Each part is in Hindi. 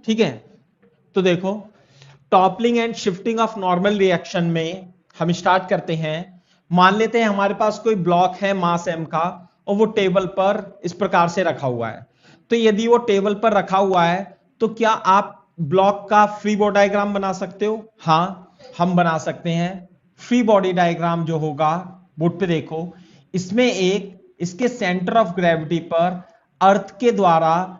ठीक है, तो देखो toppling and shifting of normal reaction में हम स्टार्ट करते हैं। मान लेते हैं हमारे पास कोई ब्लॉक है मास m का और वो टेबल पर इस प्रकार से रखा हुआ है। तो यदि वो टेबल पर रखा हुआ है तो क्या आप ब्लॉक का फ्री बॉडी डायग्राम बना सकते हो? हाँ, हम बना सकते हैं। फ्री बॉडी डायग्राम जो होगा, बोर्ड पे देखो, इसमें एक इसके सेंटर ऑफ ग्रेविटी पर अर्थ के द्वारा,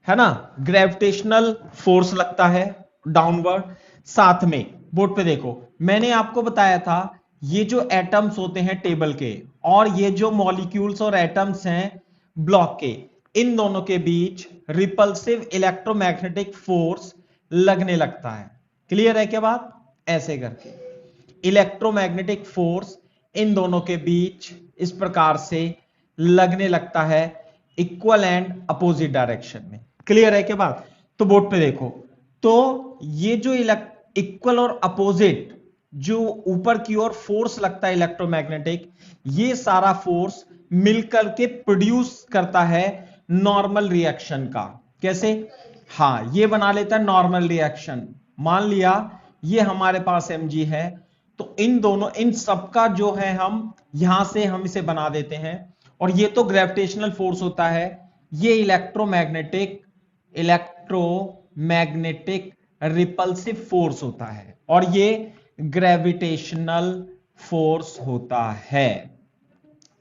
है ना, ग्रेविटेशनल फोर्स लगता है डाउनवर्ड। साथ में बोर्ड पे देखो, मैंने आपको बताया था ये जो एटम्स होते हैं टेबल के और ये जो मॉलिक्यूल्स और एटम्स हैं ब्लॉक के, इन दोनों के बीच रिपल्सिव इलेक्ट्रोमैग्नेटिक फोर्स लगने लगता है। क्लियर है क्या बात? ऐसे करके इलेक्ट्रोमैग्नेटिक फोर्स इन दोनों के बीच इस प्रकार से लगने लगता है इक्वल एंड अपोजिट डायरेक्शन में। क्लियर है क्या बात? तो बोर्ड पे देखो, तो ये जो इक्वल और अपोजिट जो ऊपर की ओर फोर्स लगता है इलेक्ट्रोमैग्नेटिक, ये सारा फोर्स मिलकर के प्रोड्यूस करता है नॉर्मल रिएक्शन का। कैसे? हाँ, ये बना लेता है नॉर्मल रिएक्शन। मान लिया ये हमारे पास mg है, तो इन दोनों, इन सबका जो है हम यहां से हम इसे बना देते हैं, और ये तो ग्रेविटेशनल फोर्स होता है, ये इलेक्ट्रोमैग्नेटिक रिपल्सिव फोर्स होता है, और ये ग्रेविटेशनल फोर्स होता है।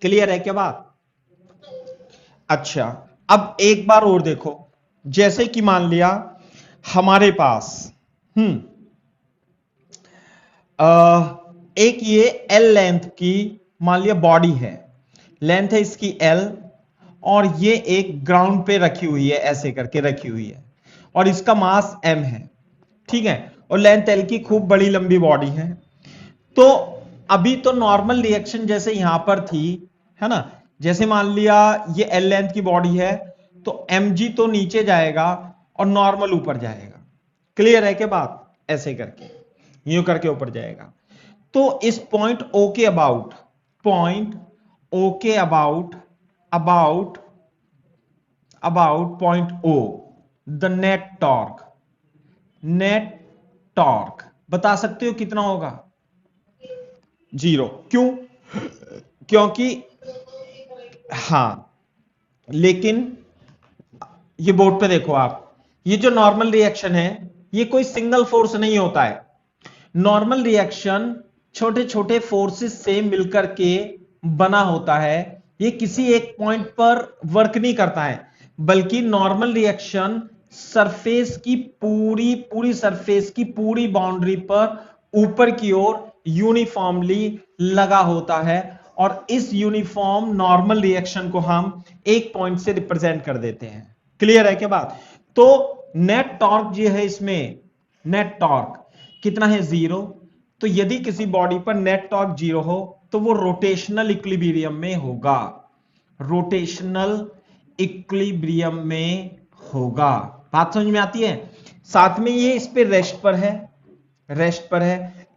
क्लियर है क्या बात? अच्छा, अब एक बार और देखो, जैसे कि मान लिया हमारे पास एक ये L लेंथ की मान लिया बॉडी है, लेंथ है इसकी L, और ये एक ग्राउंड पे रखी हुई है, ऐसे करके रखी हुई है, और इसका मास m है। ठीक है, और लेंथ L की खूब बड़ी लंबी बॉडी है। तो अभी तो नॉर्मल रिएक्शन जैसे यहां पर थी, है ना, जैसे मान लिया ये L लेंथ की बॉडी है, तो mg तो नीचे जाएगा और नॉर्मल ऊपर जाएगा। क्लियर है क्या बात? ऐसे करके यूं करके ऊपर जाएगा। तो इस पॉइंट O के अबाउट, पॉइंट O के about point O, the net torque बता सकते हो कितना होगा? 0। क्यों? क्योंकि हां, लेकिन ये बोर्ड पे देखो आप, ये जो नॉर्मल रिएक्शन है ये कोई सिंगल फोर्स नहीं होता है। नॉर्मल रिएक्शन छोटे छोटे फोर्सेस से मिलकर के बना होता है। ये किसी एक पॉइंट पर वर्क नहीं करता है, बल्कि नॉर्मल रिएक्शन सरफेस की पूरी सरफेस की पूरी बाउंड्री पर ऊपर की ओर यूनिफॉर्मली लगा होता है, और इस यूनिफॉर्म नॉर्मल रिएक्शन को हम एक पॉइंट से रिप्रेजेंट कर देते हैं। क्लियर है क्या बात? तो नेट टॉर्क जो है, इसमें नेट टॉर्क कितना है? 0। तो यदि किसी बॉडी पर नेट टॉर्क 0 हो तो वो रोटेशनल इक्विलिब्रियम में होगा, रोटेशनल इक्विलिब्रियम में होगा। बात समझ में आती है? साथ में ये इस पे रेस्ट पर है, रेस्ट पर है।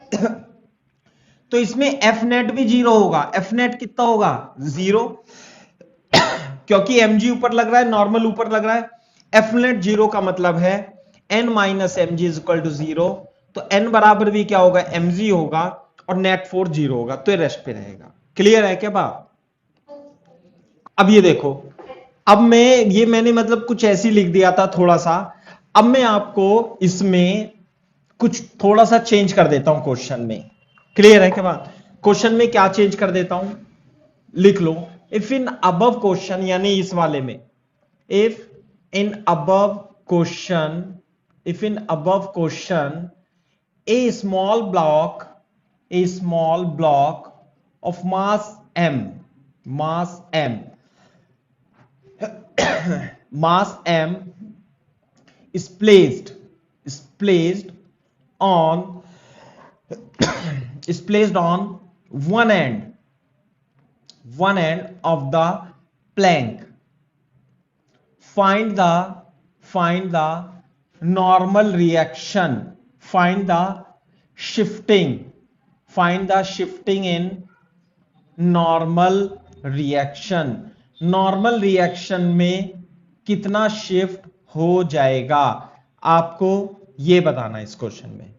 तो इसमें एफ नेट भी 0 होगा। एफ नेट कितना होगा? 0, क्योंकि mg ऊपर लग रहा है, नॉर्मल ऊपर लग रहा है। एफ नेट 0 का मतलब है n minus m ji is equal to 0। तो n बराबर भी क्या होगा? mg होगा, और नेट फोर्स 0 होगा, तो ये रेस्ट पे रहेगा। क्लियर है क्या बात? अब ये देखो, अब मैंने मतलब कुछ ऐसी लिख दिया था थोड़ा सा, अब मैं आपको इसमें कुछ थोड़ा सा चेंज कर देता हूं क्वेश्चन में। क्लियर है क्या बात? क्वेश्चन में क्या चेंज कर देता हूं, लिख लो। इफ इन अबव क्वेश्चन, यानी इस वाले में, if in above question a small block of mass m is placed on one end of the plank. Find the normal reaction, find the shifting in normal reaction में कितना शिफ्ट हो जाएगा? आपको ये बताना है इस क्वेश्चन में।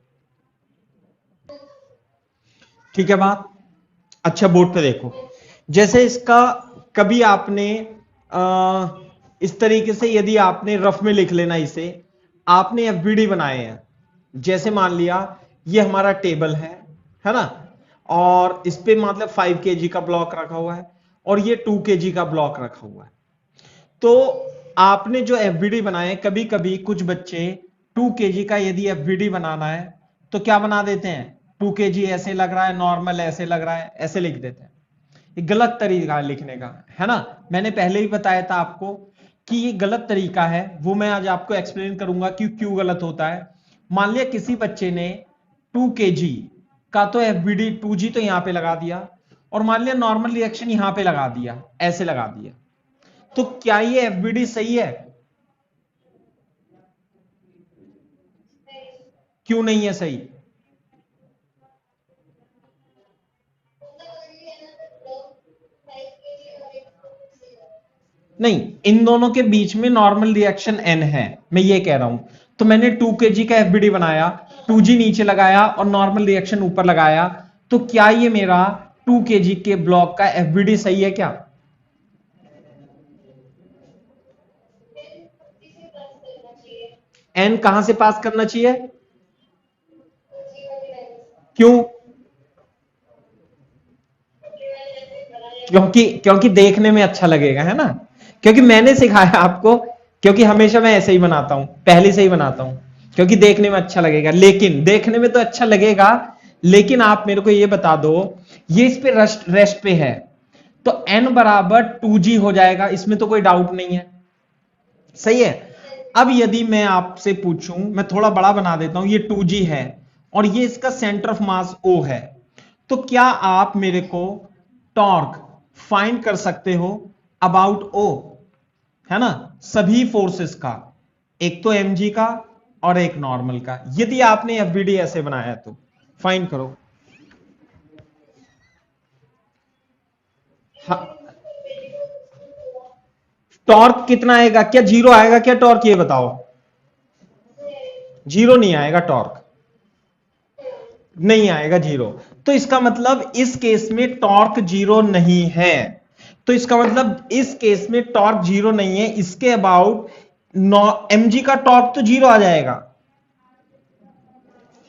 ठीक है बात? अच्छा बोर्ड पे देखो, जैसे इसका कभी आपने इस तरीके से, यदि आपने रफ में लिख लेना इसे, आपने एफबीडी बनाए हैं, जैसे मान लिया ये हमारा टेबल है ना, और इस पे मतलब 5 kg का ब्लॉक रखा हुआ है और ये 2 kg का ब्लॉक रखा हुआ है। तो आपने जो एफबीडी बनाए, कभी कभी कुछ बच्चे 2 kg का यदि एफबीडी बनाना है तो क्या बना देते हैं, 2 kg ऐसे लग रहा है, नॉर्मल ऐसे लग रहा है, ऐसे लिख देते हैं। ये गलत तरीका है लिखने का, है ना। मैंने पहले ही बताया था आपको कि ये गलत तरीका है, वो मैं आज आपको एक्सप्लेन करूंगा कि क्यों गलत होता है। मान लिया किसी बच्चे ने 2 kg का तो एफबीडी 2g तो यहां पे लगा दिया, और मान लिया नॉर्मल रिएक्शन यहां पे लगा दिया, ऐसे लगा दिया, तो क्या ये एफबीडी सही है? क्यों नहीं है सही? नहीं, इन दोनों के बीच में नॉर्मल रिएक्शन n है, मैं ये कह रहा हूं। तो मैंने 2 kg का एफबीडी बनाया, 2g नीचे लगाया और नॉर्मल रिएक्शन ऊपर लगाया, तो क्या ये मेरा 2 kg के ब्लॉक का एफबीडी सही है क्या? n कहां से पास करना चाहिए? क्यों? क्योंकि देखने में अच्छा लगेगा, है ना। क्योंकि मैंने सिखाया आपको, क्योंकि हमेशा मैं ऐसे ही बनाता हूं, पहले से ही बनाता हूं, क्योंकि देखने में अच्छा लगेगा। लेकिन देखने में तो अच्छा लगेगा, लेकिन आप मेरे को ये बता दो, ये इस पे रेस्ट पे है, तो n बराबर 2g हो जाएगा, इसमें तो कोई डाउट नहीं है, सही है। अब यदि मैं आपसे पूछूं, मैं थोड़ा बड़ा बना देता हूं, ये 2g है और ये इसका सेंटर ऑफ मास O है, तो क्या आप मेरे को टॉर्क फाइंड कर सकते हो अबाउट O, है ना, सभी फोर्सेस का, एक तो mg का और एक नॉर्मल का, यदि आपने एफबीडी ऐसे बनाया तो फाइंड करो। हाँ, टॉर्क कितना आएगा, क्या जीरो आएगा क्या टॉर्क, ये बताओ। जीरो नहीं आएगा टॉर्क, नहीं आएगा जीरो। तो इसका मतलब इस केस में टॉर्क जीरो नहीं है, तो इसका मतलब इस केस में टॉर्क जीरो नहीं है, इसके अबाउट mg का टॉर्क तो जीरो आ जाएगा,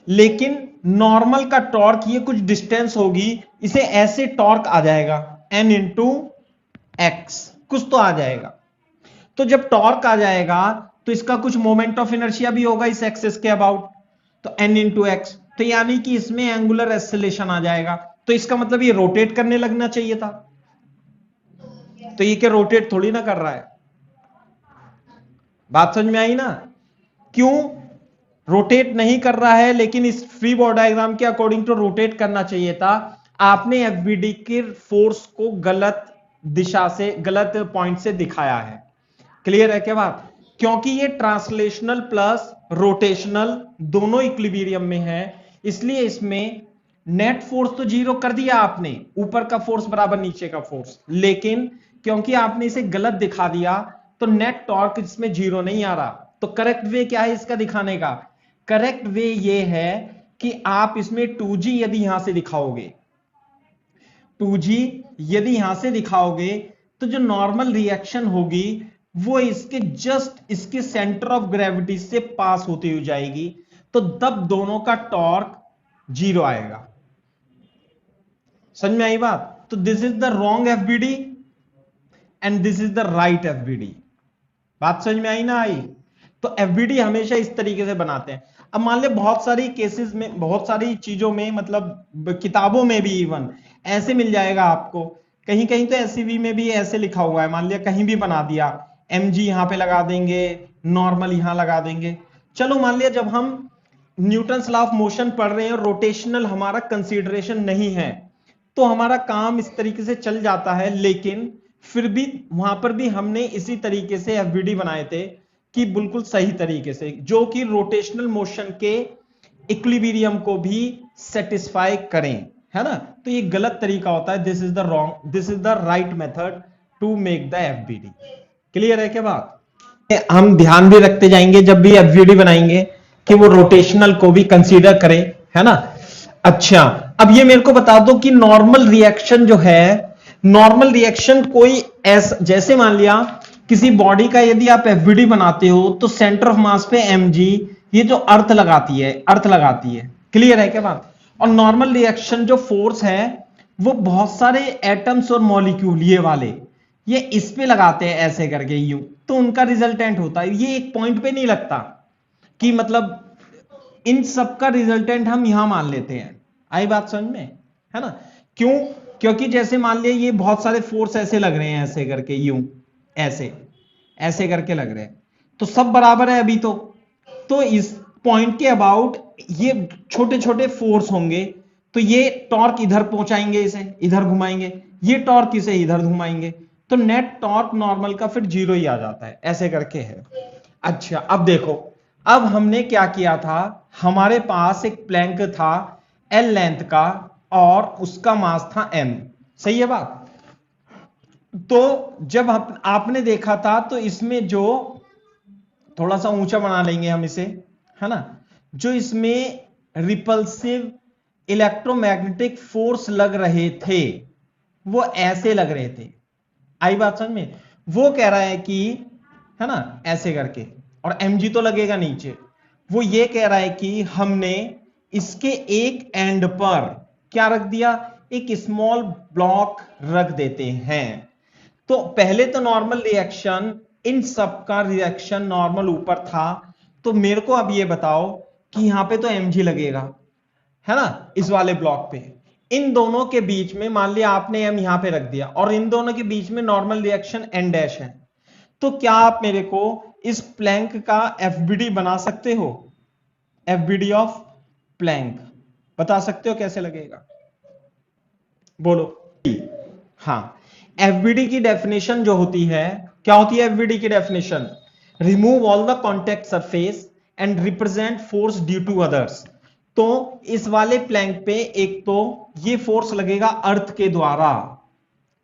लेकिन नॉर्मल का टॉर्क, ये कुछ डिस्टेंस होगी, इसे ऐसे टॉर्क आ जाएगा n इंटू एक्स, कुछ तो आ जाएगा। तो जब टॉर्क आ जाएगा तो इसका कुछ मोमेंट ऑफ इनर्शिया भी होगा इस एक्सेस के अबाउट, तो n इंटू एक्स, तो यानी कि इसमें एंगुलर एक्सेलेरेशन आ जाएगा, तो इसका मतलब ये रोटेट करने लगना चाहिए था, तो ये क्या रोटेट थोड़ी ना कर रहा है। बात समझ में आई ना? क्यों रोटेट नहीं कर रहा है, लेकिन इस फ्री बॉडी डायग्राम के अकॉर्डिंग तो रोटेट करना चाहिए था। आपने एफबीडी के फोर्स को गलत दिशा से, गलत पॉइंट से दिखाया है। क्लियर है क्या बात? क्योंकि ये ट्रांसलेशनल प्लस रोटेशनल दोनों इक्विलिब्रियम में है, इसलिए इसमें नेट फोर्स तो जीरो कर दिया आपने, ऊपर का फोर्स बराबर नीचे का फोर्स, लेकिन क्योंकि आपने इसे गलत दिखा दिया तो नेट टॉर्क इसमें जीरो नहीं आ रहा। तो करेक्ट वे क्या है इसका दिखाने का? करेक्ट वे ये है कि आप इसमें 2g यदि यहां से दिखाओगे, 2g यदि यहां से दिखाओगे, तो जो नॉर्मल रिएक्शन होगी वो इसके जस्ट इसके सेंटर ऑफ ग्रेविटी से पास होती हुई जाएगी, तो तब दोनों का टॉर्क जीरो आएगा। समझ में आई बात? तो this is the wrong FBD and this is the right FBD. बात समझ में आई ना आई? तो एफबीडी हमेशा इस तरीके से बनाते हैं। अब मान ले बहुत सारी केसेस में, बहुत सारी चीजों में, मतलब किताबों में भी इवन ऐसे मिल जाएगा आपको, कहीं कहीं तो एससीवी में भी ऐसे लिखा हुआ है, मान लिया कहीं भी बना दिया, mg यहां पे लगा देंगे, नॉर्मल यहां लगा देंगे। चलो मान लिया जब हम न्यूटन्स लॉ ऑफ मोशन पढ़ रहे हैं, रोटेशनल हमारा कंसीडरेशन नहीं है, तो हमारा काम इस तरीके से चल जाता है, लेकिन फिर भी वहां पर भी हमने इसी तरीके से एफबीडी बनाए थे कि बिल्कुल सही तरीके से, जो कि रोटेशनल मोशन के इक्विलिब्रियम को भी सेटिस्फाई करें, है ना। तो ये गलत तरीका होता है, this is the right method to make the FBD. Clear है क्या बात? हम ध्यान भी रखते जाएंगे जब भी एफवीडी बनाएंगे कि वो रोटेशनल को भी कंसीडर करें, है ना। अच्छा, अब ये मेरे को बता दो कि नॉर्मल रिएक्शन जो है, नॉर्मल रिएक्शन कोई ऐसा, जैसे मान लिया किसी बॉडी का यदि आप एफवीडी बनाते हो तो सेंटर ऑफ मास पे mg, ये जो अर्थ लगाती है, अर्थ लगाती है, क्लियर है क्या बात। और नॉर्मल रिएक्शन जो फोर्स है वो बहुत सारे एटम्स और मॉलिक्यूल ये वाले, ये इस पे लगाते हैं ऐसे करके यूं, तो उनका रिजल्टेंट होता है। ये एक पॉइंट पे नहीं लगता कि मतलब इन सब का रिजल्टेंट हम यहां मान लेते हैं। आई बात समझ में, है ना। क्यों, क्योंकि जैसे मान लिया ये बहुत सारे फोर्स ऐसे लग रहे हैं ऐसे करके यूं, ऐसे ऐसे करके लग रहे हैं, तो सब बराबर है अभी तो इस पॉइंट के अबाउट ये छोटे छोटे फोर्स होंगे, तो ये टॉर्क इधर पहुंचाएंगे, इसे इधर घुमाएंगे, ये टॉर्क इसे इधर घुमाएंगे, तो नेट टॉर्क नॉर्मल का फिर 0 ही आ जाता है, ऐसे करके है। अच्छा, अब देखो, अब हमने क्या किया था, हमारे पास एक प्लैंक था एल लेंथ का और उसका मास था m, सही है बात। तो जब आपने देखा था तो इसमें जो, थोड़ा सा ऊंचा बना लेंगे हम इसे, है ना, जो इसमें रिपल्सिव इलेक्ट्रोमैग्नेटिक फोर्स लग रहे थे वो ऐसे लग रहे थे। आई बात समझ में। वो कह रहा है कि, है ना, ऐसे करके, और mg तो लगेगा नीचे। वो ये कह रहा है कि हमने इसके एक एंड पर क्या रख दिया, एक स्मॉल ब्लॉक रख देते हैं। तो पहले तो नॉर्मल रिएक्शन, इन सब का रिएक्शन नॉर्मल ऊपर था, तो मेरे को अब ये बताओ कि यहां पे तो mg लगेगा, है ना, इस वाले ब्लॉक पे। इन दोनों के बीच में मान लिया आपने m यहां पे रख दिया और इन दोनों के बीच में नॉर्मल रिएक्शन n डैश है, तो क्या आप मेरे को इस प्लैंक का एफबीडी बना सकते हो, एफबीडी ऑफ प्लैंक बता सकते हो कैसे लगेगा, बोलो। हाँ, एफबीडी की डेफिनेशन जो होती है, क्या होती है एफबीडी की definition, remove all the contact surface and represent force due to others. तो इस वाले प्लैंक पे एक तो ये फोर्स लगेगा अर्थ के द्वारा,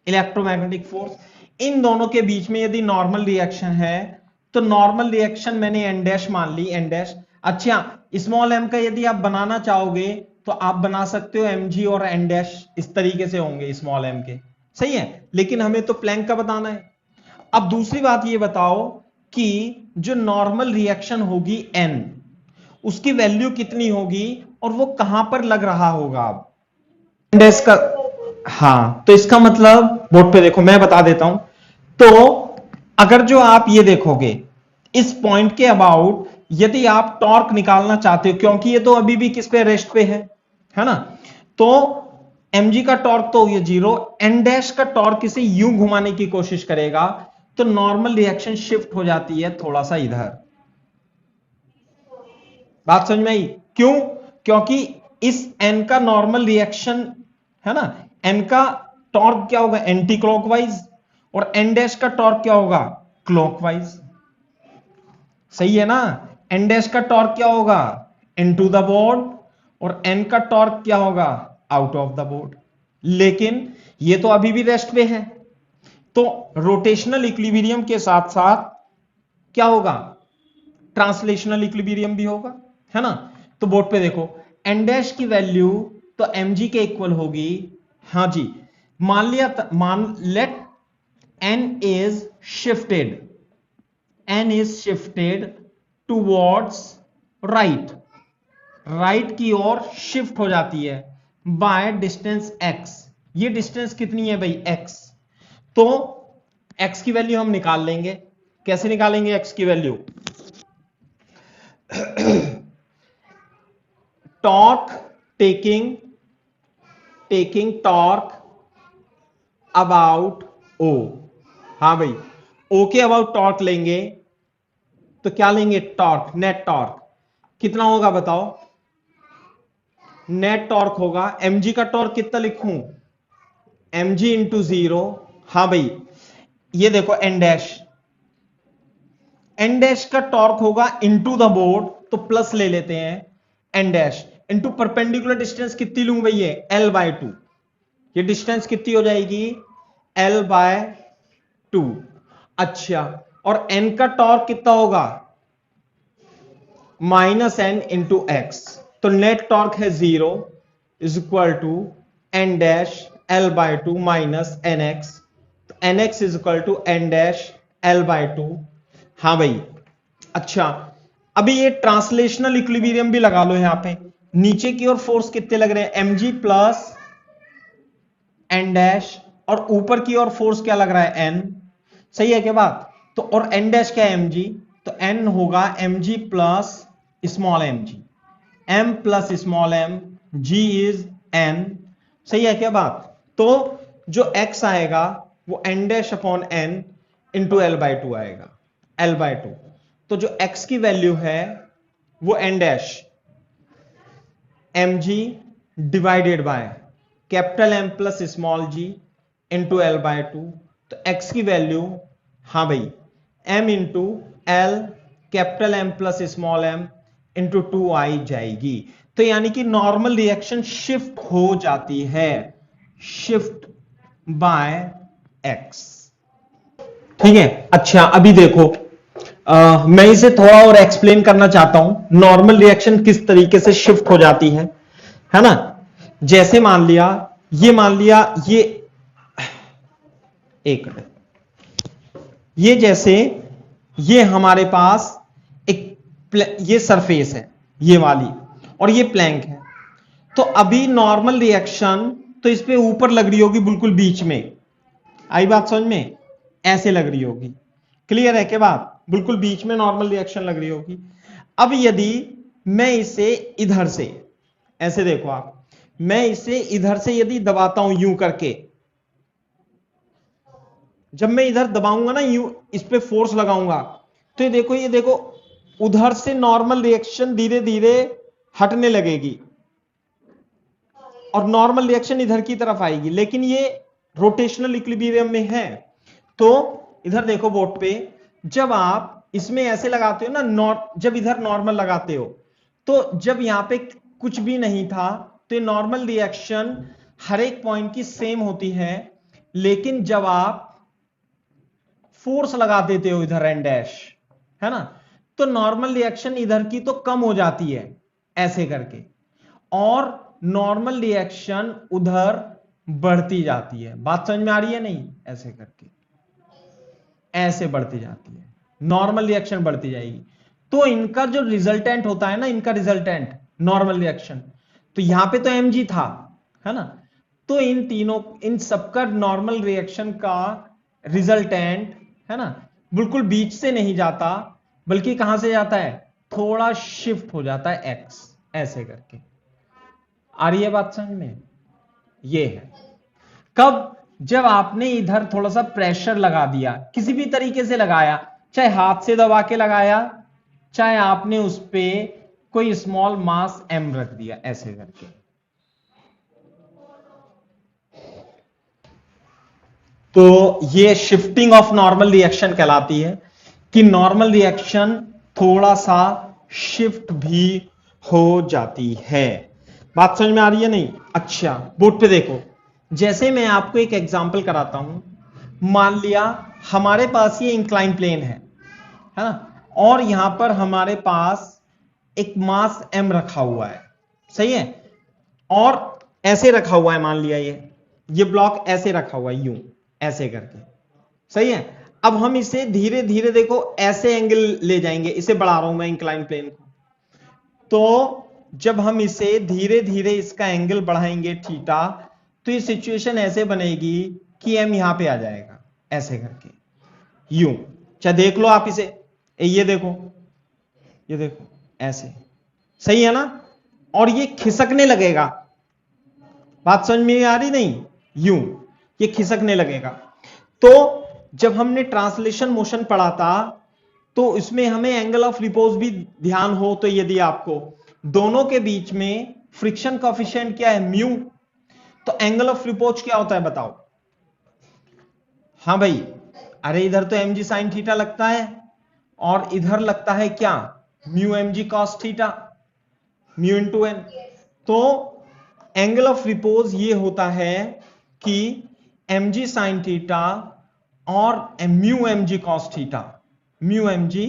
इलेक्ट्रोमैग्नेटिक फोर्स, इन दोनों के बीच में यदि नॉर्मल रिएक्शन है तो नॉर्मल रिएक्शन मैंने एन डैश मान ली, एन डैश। अच्छा, स्मॉल एम का यदि आप बनाना चाहोगे तो आप बना सकते हो mg और एन डैश इस तरीके से होंगे स्मॉल एम के, सही है, लेकिन हमें तो प्लैंक का बताना है। अब दूसरी बात ये बताओ कि जो नॉर्मल रिएक्शन होगी n, उसकी वैल्यू कितनी होगी और वो कहां पर लग रहा होगा। अब डैश का, हाँ, तो इसका मतलब बोर्ड पे देखो मैं बता देता हूं। तो अगर जो आप ये देखोगे इस पॉइंट के अबाउट यदि आप टॉर्क निकालना चाहते हो, क्योंकि ये तो अभी भी किस पे, रेस्ट पे है ना, तो mg का टॉर्क तो ये 0, n डैश का टॉर्क इसे यूं घुमाने की कोशिश करेगा तो नॉर्मल रिएक्शन शिफ्ट हो जाती है थोड़ा सा इधर। बात समझ में आई, क्यों, क्योंकि इस n का नॉर्मल रिएक्शन, है ना, n का टॉर्क क्या होगा, एंटी क्लॉकवाइज, और n डैश का टॉर्क क्या होगा, क्लॉकवाइज, सही है ना। n डैश का टॉर्क क्या होगा, इनटू द बोर्ड, और n का टॉर्क क्या होगा, आउट ऑफ द बोर्ड। लेकिन ये तो अभी भी रेस्ट पे है, तो रोटेशनल इक्विलिब्रियम के साथ साथ क्या होगा, ट्रांसलेशनल इक्विलिब्रियम भी होगा, है ना। तो बोर्ड पे देखो n डैश की वैल्यू तो mg के इक्वल होगी, हाँ जी, मान लिया, मान let n is shifted, n is shifted towards right, right की ओर शिफ्ट हो जाती है बाय डिस्टेंस x। ये डिस्टेंस कितनी है भाई, x। तो x की वैल्यू हम निकाल लेंगे, कैसे निकालेंगे x की value, torque taking torque about o, हाँ भाई, o के अबाउट टॉर्क लेंगे तो क्या लेंगे, टॉर्क, नेट टॉर्क कितना होगा बताओ, नेट टॉर्क होगा, mg का टॉर्क कितना लिखूं, mg इंटू 0, हाँ भाई, ये देखो n डैश का टॉर्क होगा इनटू द बोर्ड, तो प्लस ले लेते हैं, n dash into perpendicular distance कितनी लूं भाई, ये l/2, ये डिस्टेंस कितनी हो जाएगी, l/2। अच्छा, और n का टॉर्क कितना होगा -n इंटू एक्स, तो नेट टॉर्क है 0 is equal to n dash l by 2 minus N X, तो N X is equal to n dash l by 2। हाँ भाई, अच्छा अभी ये ट्रांसलेशनल इक्विलिब्रियम भी लगा लो यहां पे, नीचे की ओर फोर्स कितने लग रहे हैं mg प्लस n डैश, और ऊपर की ओर फोर्स क्या लग रहा है n, सही है क्या बात, तो और n डैश क्या है mg, तो n होगा mg plus small mg, m plus small m, g is n, सही है क्या बात, तो जो x आएगा वो n dash upon n into l by 2 आएगा, l बाय 2, तो जो x की वैल्यू है वो n dash mg divided by capital M plus small g into l by 2, तो x की वैल्यू, हाँ भाई m into l capital M plus small m into 2 आई जाएगी। तो यानी कि नॉर्मल रिएक्शन शिफ्ट हो जाती है, शिफ्ट बाय x, ठीक है। अच्छा अभी देखो, मैं इसे थोड़ा और एक्सप्लेन करना चाहता हूं, नॉर्मल रिएक्शन किस तरीके से शिफ्ट हो जाती है ना। जैसे मान लिया ये एक मिनट, ये जैसे ये हमारे पास एक ये सरफेस है ये वाली, और ये प्लैंक है, तो अभी नॉर्मल रिएक्शन तो इस पे ऊपर लग रही होगी बिल्कुल बीच में, आई बात समझ में, ऐसे लग रही होगी, क्लियर है क्या बात, बिल्कुल बीच में नॉर्मल रिएक्शन लग रही होगी। अब यदि मैं इसे इधर से, ऐसे देखो आप, मैं इसे इधर से यदि दबाता हूं यूं करके, जब मैं इधर दबाऊंगा ना यूं, इस पे फोर्स लगाऊंगा, तो ये देखो उधर से नॉर्मल रिएक्शन धीरे धीरे हटने लगेगी और नॉर्मल रिएक्शन इधर की तरफ आएगी, लेकिन ये रोटेशनल इक्विलिब्रियम में है। तो इधर देखो बोर्ड पे, जब आप इसमें ऐसे लगाते हो ना, जब इधर नॉर्मल लगाते हो, तो जब यहां पे कुछ भी नहीं था तो ये नॉर्मल रिएक्शन हर एक पॉइंट की सेम होती है, लेकिन जब आप फोर्स लगा देते हो इधर एन डैश, है ना, तो नॉर्मल रिएक्शन इधर की तो कम हो जाती है ऐसे करके, और नॉर्मल रिएक्शन उधर बढ़ती जाती है। बात समझ में आ रही है नहीं, ऐसे करके ऐसे बढ़ती जाती है, नॉर्मल रिएक्शन बढ़ती जाएगी। तो इनका जो रिजल्टेंट होता है ना, इनका रिजल्टेंट नॉर्मल रिएक्शन, तो यहां पे तो mg था, है ना, तो इन तीनों, इन सबका नॉर्मल रिएक्शन का रिजल्टेंट, है ना, बिल्कुल बीच से नहीं जाता, बल्कि कहां से जाता है, थोड़ा शिफ्ट हो जाता है x, ऐसे करके। आ रही है बात समझ में, ये है कब, जब आपने इधर थोड़ा सा प्रेशर लगा दिया, किसी भी तरीके से लगाया, चाहे हाथ से दबा के लगाया, चाहे आपने उस पे कोई स्मॉल मास m रख दिया ऐसे करके, तो ये शिफ्टिंग ऑफ नॉर्मल रिएक्शन कहलाती है, कि नॉर्मल रिएक्शन थोड़ा सा शिफ्ट भी हो जाती है। बात समझ में आ रही है नहीं। अच्छा बोर्ड पे देखो, जैसे मैं आपको एक एग्जांपल कराता हूं, मान लिया हमारे पास ये इंक्लाइन प्लेन है ना, और यहां पर हमारे पास एक मास m रखा हुआ है, सही है, और ऐसे रखा हुआ है, मान लिया ये ब्लॉक ऐसे रखा हुआ है यूं, ऐसे करके, सही है। अब हम इसे धीरे धीरे देखो ऐसे एंगल ले जाएंगे, इसे बढ़ा रहा हूं मैं इंक्लाइन प्लेन को, तो जब हम इसे धीरे धीरे इसका एंगल बढ़ाएंगे थीटा, तो ये सिचुएशन ऐसे बनेगी कि m यहां पे आ जाएगा ऐसे करके यूं, चाहे देख लो आप इसे, ये देखो ऐसे, सही है ना, और ये खिसकने लगेगा। बात समझ में आ रही नहीं, यूं ये खिसकने लगेगा। तो जब हमने ट्रांसलेशन मोशन पढ़ा था, तो इसमें हमें एंगल ऑफ रिपोज भी ध्यान हो, तो यदि आपको दोनों के बीच में फ्रिक्शन कोएफिशिएंट क्या है, म्यू, तो एंगल ऑफ रिपोज क्या होता है बताओ। हाँ भाई, अरे इधर तो mg साइन थीटा लगता है, और इधर लगता है क्या, mu mg cos theta, mu into n. तो एंगल ऑफ रिपोज ये होता है कि mg साइन थीटा और mu mg cos theta, mu m g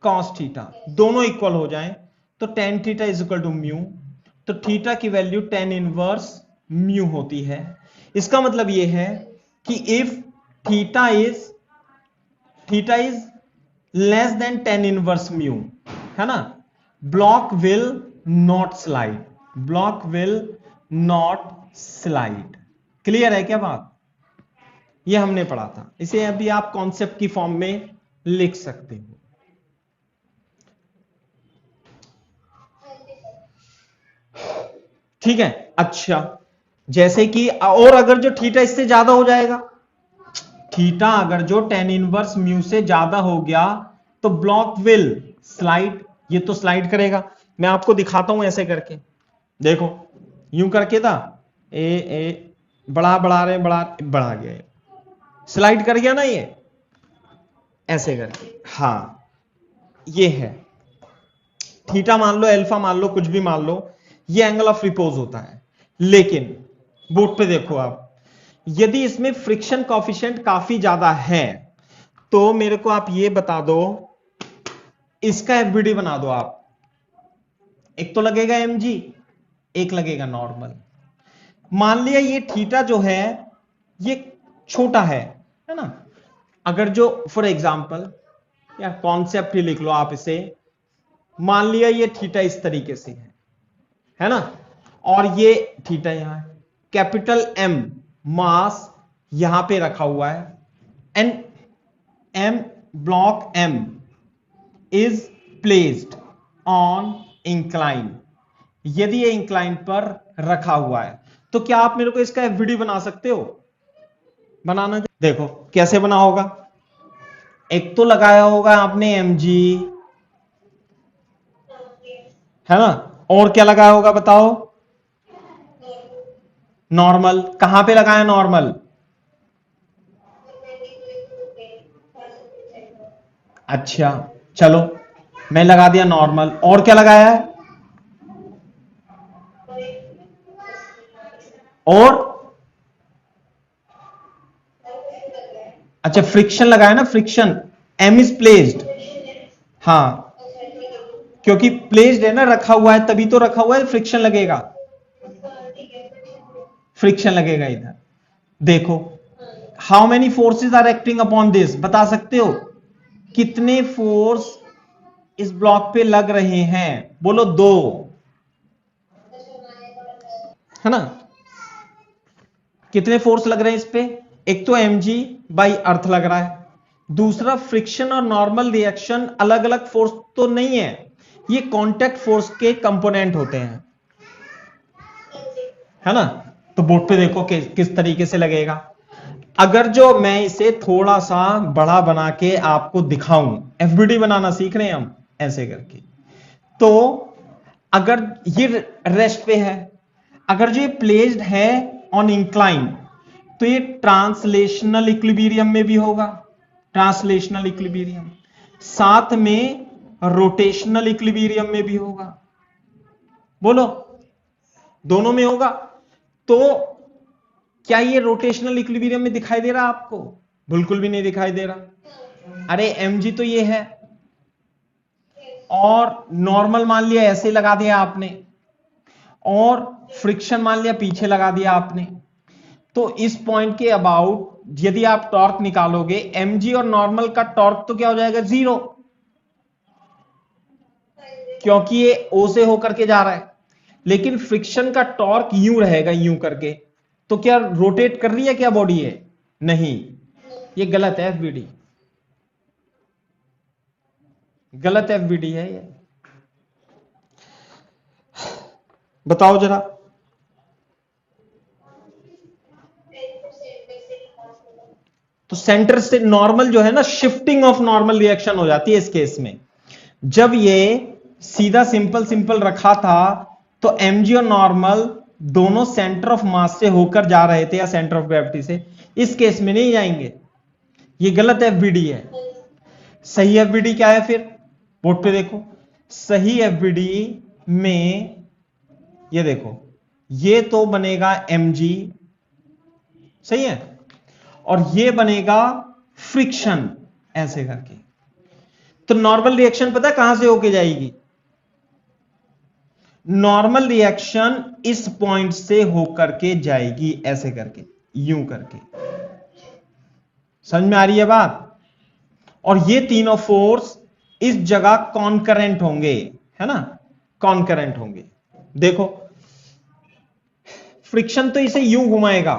cos theta, दोनों इक्वल हो जाएं तो tan theta is equal to mu, तो थीटा की वैल्यू टेन इनवर्स म्यू होती है। इसका मतलब यह है कि if theta is less than tan inverse mu, है ना, block will not slide, block will not slide. Clear है क्या बात? ये हमने पढ़ा था, इसे अभी आप कॉन्सेप्ट की फॉर्म में लिख सकते हो। ठीक है, अच्छा, जैसे कि और अगर जो थीटा इससे ज्यादा हो जाएगा, थीटा अगर जो टेन इनवर्स म्यू से ज्यादा हो गया तो ब्लॉक विल स्लाइड, ये तो स्लाइड करेगा। मैं आपको दिखाता हूं ऐसे करके, देखो यूं करके था, ए बढ़ा रहे बढ़ा गया, स्लाइड कर गया ना ये, ऐसे करके। हाँ, ये है थीटा, मान लो अल्फा, मान लो कुछ भी मान लो, ये एंगल ऑफ रिपोज होता है। लेकिन बोर्ड पे देखो आप, यदि इसमें फ्रिक्शन कॉफिशिएंट काफी ज्यादा है तो मेरे को आप ये बता दो, इसका एफबीडी बना दो आप। एक तो लगेगा एमजी, एक लगेगा नॉर्मल। मान लिया ये थीटा जो है ये छोटा है ना, अगर जो फॉर एग्जांपल या कॉन्सेप्ट ही लिख लो आप इसे, मान लिया ये थीटा इस तरीके से है ना, और ये थीटा यहां है, कैपिटल एम मास यहां पे रखा हुआ है, and m block m is placed on incline, यदि ये इंक्लाइन पर रखा हुआ है तो क्या आप मेरे को इसका एफबीडी बना सकते हो? बनाना, देखो कैसे बना होगा। एक तो लगाया होगा आपने एमजी, है ना, और क्या लगाया होगा बताओ? नॉर्मल। कहां पे लगाया नॉर्मल? अच्छा चलो, मैं लगा दिया नॉर्मल, और क्या लगाया है? और अच्छा, फ्रिक्शन लगाया ना, फ्रिक्शन, एम इज प्लेस्ड, हाँ, क्योंकि प्लेस्ड है ना, रखा हुआ है, तभी तो रखा हुआ है, फ्रिक्शन लगेगा, फ्रिक्शन लगेगा इधर। देखो how many forces are acting upon this, बता सकते हो कितने फोर्स इस ब्लॉक पे लग रहे हैं? बोलो दो, है ना, कितने फोर्स लग रहे हैं इस पे? एक तो mg बाई अर्थ लग रहा है, दूसरा फ्रिक्शन और नॉर्मल रिएक्शन अलग अलग फोर्स तो नहीं है, ये कांटेक्ट फोर्स के कंपोनेंट होते हैं, है ना। तो बोर्ड पे देखो किस तरीके से लगेगा। अगर जो मैं इसे थोड़ा सा बड़ा बना के आपको दिखाऊं, एफबीडी बनाना सीख रहे हैं हम ऐसे करके, तो अगर ये रेस्ट पे है, अगर जो ये प्लेस्ड है ऑन इंक्लाइन, तो ये ट्रांसलेशनल इक्विलिब्रियम में भी होगा, ट्रांसलेशनल इक्विलिब्रियम, साथ में रोटेशनल इक्विलिब्रियम में भी होगा। बोलो, दोनों में होगा। तो क्या ये रोटेशनल इक्विलिब्रियम में दिखाई दे रहा है आपको? बिल्कुल भी नहीं दिखाई दे रहा। अरे mg तो ये है, और नॉर्मल मान लिया ऐसे लगा दिया आपने, और फ्रिक्शन मान लिया पीछे लगा दिया आपने, तो इस पॉइंट के अबाउट यदि आप टॉर्क निकालोगे, mg और नॉर्मल का टॉर्क तो क्या हो जाएगा? जीरो, क्योंकि ये O से होकर के जा रहा है। लेकिन फ्रिक्शन का टॉर्क यूं रहेगा, यूं करके, तो क्या रोटेट कर रही है क्या बॉडी? है नहीं, ये गलत है एफबीडी, गलत एफबीडी है ये। बताओ जरा, तो सेंटर से नॉर्मल जो है ना, शिफ्टिंग ऑफ नॉर्मल रिएक्शन हो जाती है इस केस में। जब ये सीधा सिंपल सिंपल रखा था तो mg और नॉर्मल दोनों सेंटर ऑफ मास से होकर जा रहे थे, या सेंटर ऑफ ग्रेविटी से, इस केस में नहीं जाएंगे, ये गलत एफबीडी है। सही एफबीडी क्या है फिर? बोर्ड पे देखो, सही एफबीडी में ये देखो, ये तो बनेगा mg, सही है, और ये बनेगा फ्रिक्शन, ऐसे करके। तो नॉर्मल रिएक्शन पता है कहां से होके जाएगी? नॉर्मल रिएक्शन इस पॉइंट से होकर के जाएगी, ऐसे करके, यूं करके। समझ में आ रही है बात? और ये तीनों फोर्स इस जगह कॉन्करेंट होंगे, है ना, कॉन्करेंट होंगे। देखो फ्रिक्शन तो इसे यूं घुमाएगा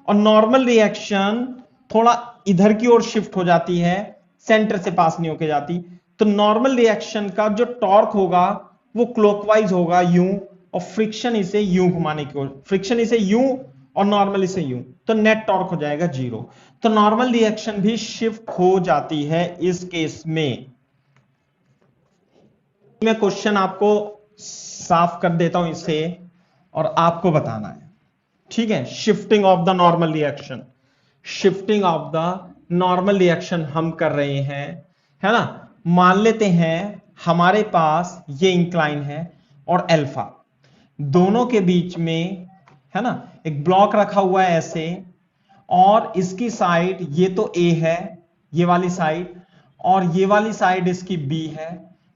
और नॉर्मल रिएक्शन थोड़ा इधर की ओर शिफ्ट हो जाती है, सेंटर से पास नहीं होके जाती। तो नॉर्मल रिएक्शन का जो टॉर्क होगा वो क्लॉकवाइज होगा यूं, और फ्रिक्शन इसे यूं घुमाने की ओर, फ्रिक्शन इसे यूं और नॉर्मल इसे यूं, तो नेट टॉर्क हो जाएगा 0। तो नॉर्मल रिएक्शन भी शिफ्ट हो जाती है इस केस में। मैं क्वेश्चन आपको साफ कर देता हूं इसे, और आपको बताना है, ठीक है? Shifting of the normal reaction, shifting of the normal reaction हम कर रहे हैं, है ना। मान लेते हैं हमारे पास ये इंक्लाइन है और अल्फा, दोनों के बीच में, है ना, एक ब्लॉक रखा हुआ है ऐसे, और इसकी साइड ये तो ए है, ये वाली साइड, और ये वाली साइड इसकी बी है,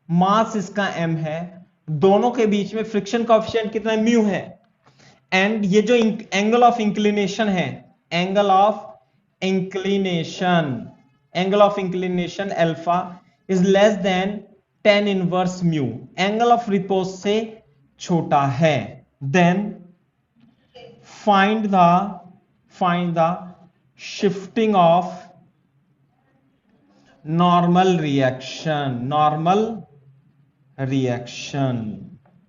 मास इसका एम है, दोनों के बीच में फ्रिक्शन कोएफिशिएंट कितना है? म्यू है। एंड ये जो एंगल ऑफ इंक्लिनेशन है, angle of inclination, angle of inclination alpha is less than tan inverse mu, angle of repose से छोटा है। Then find the shifting of normal reaction, normal reaction.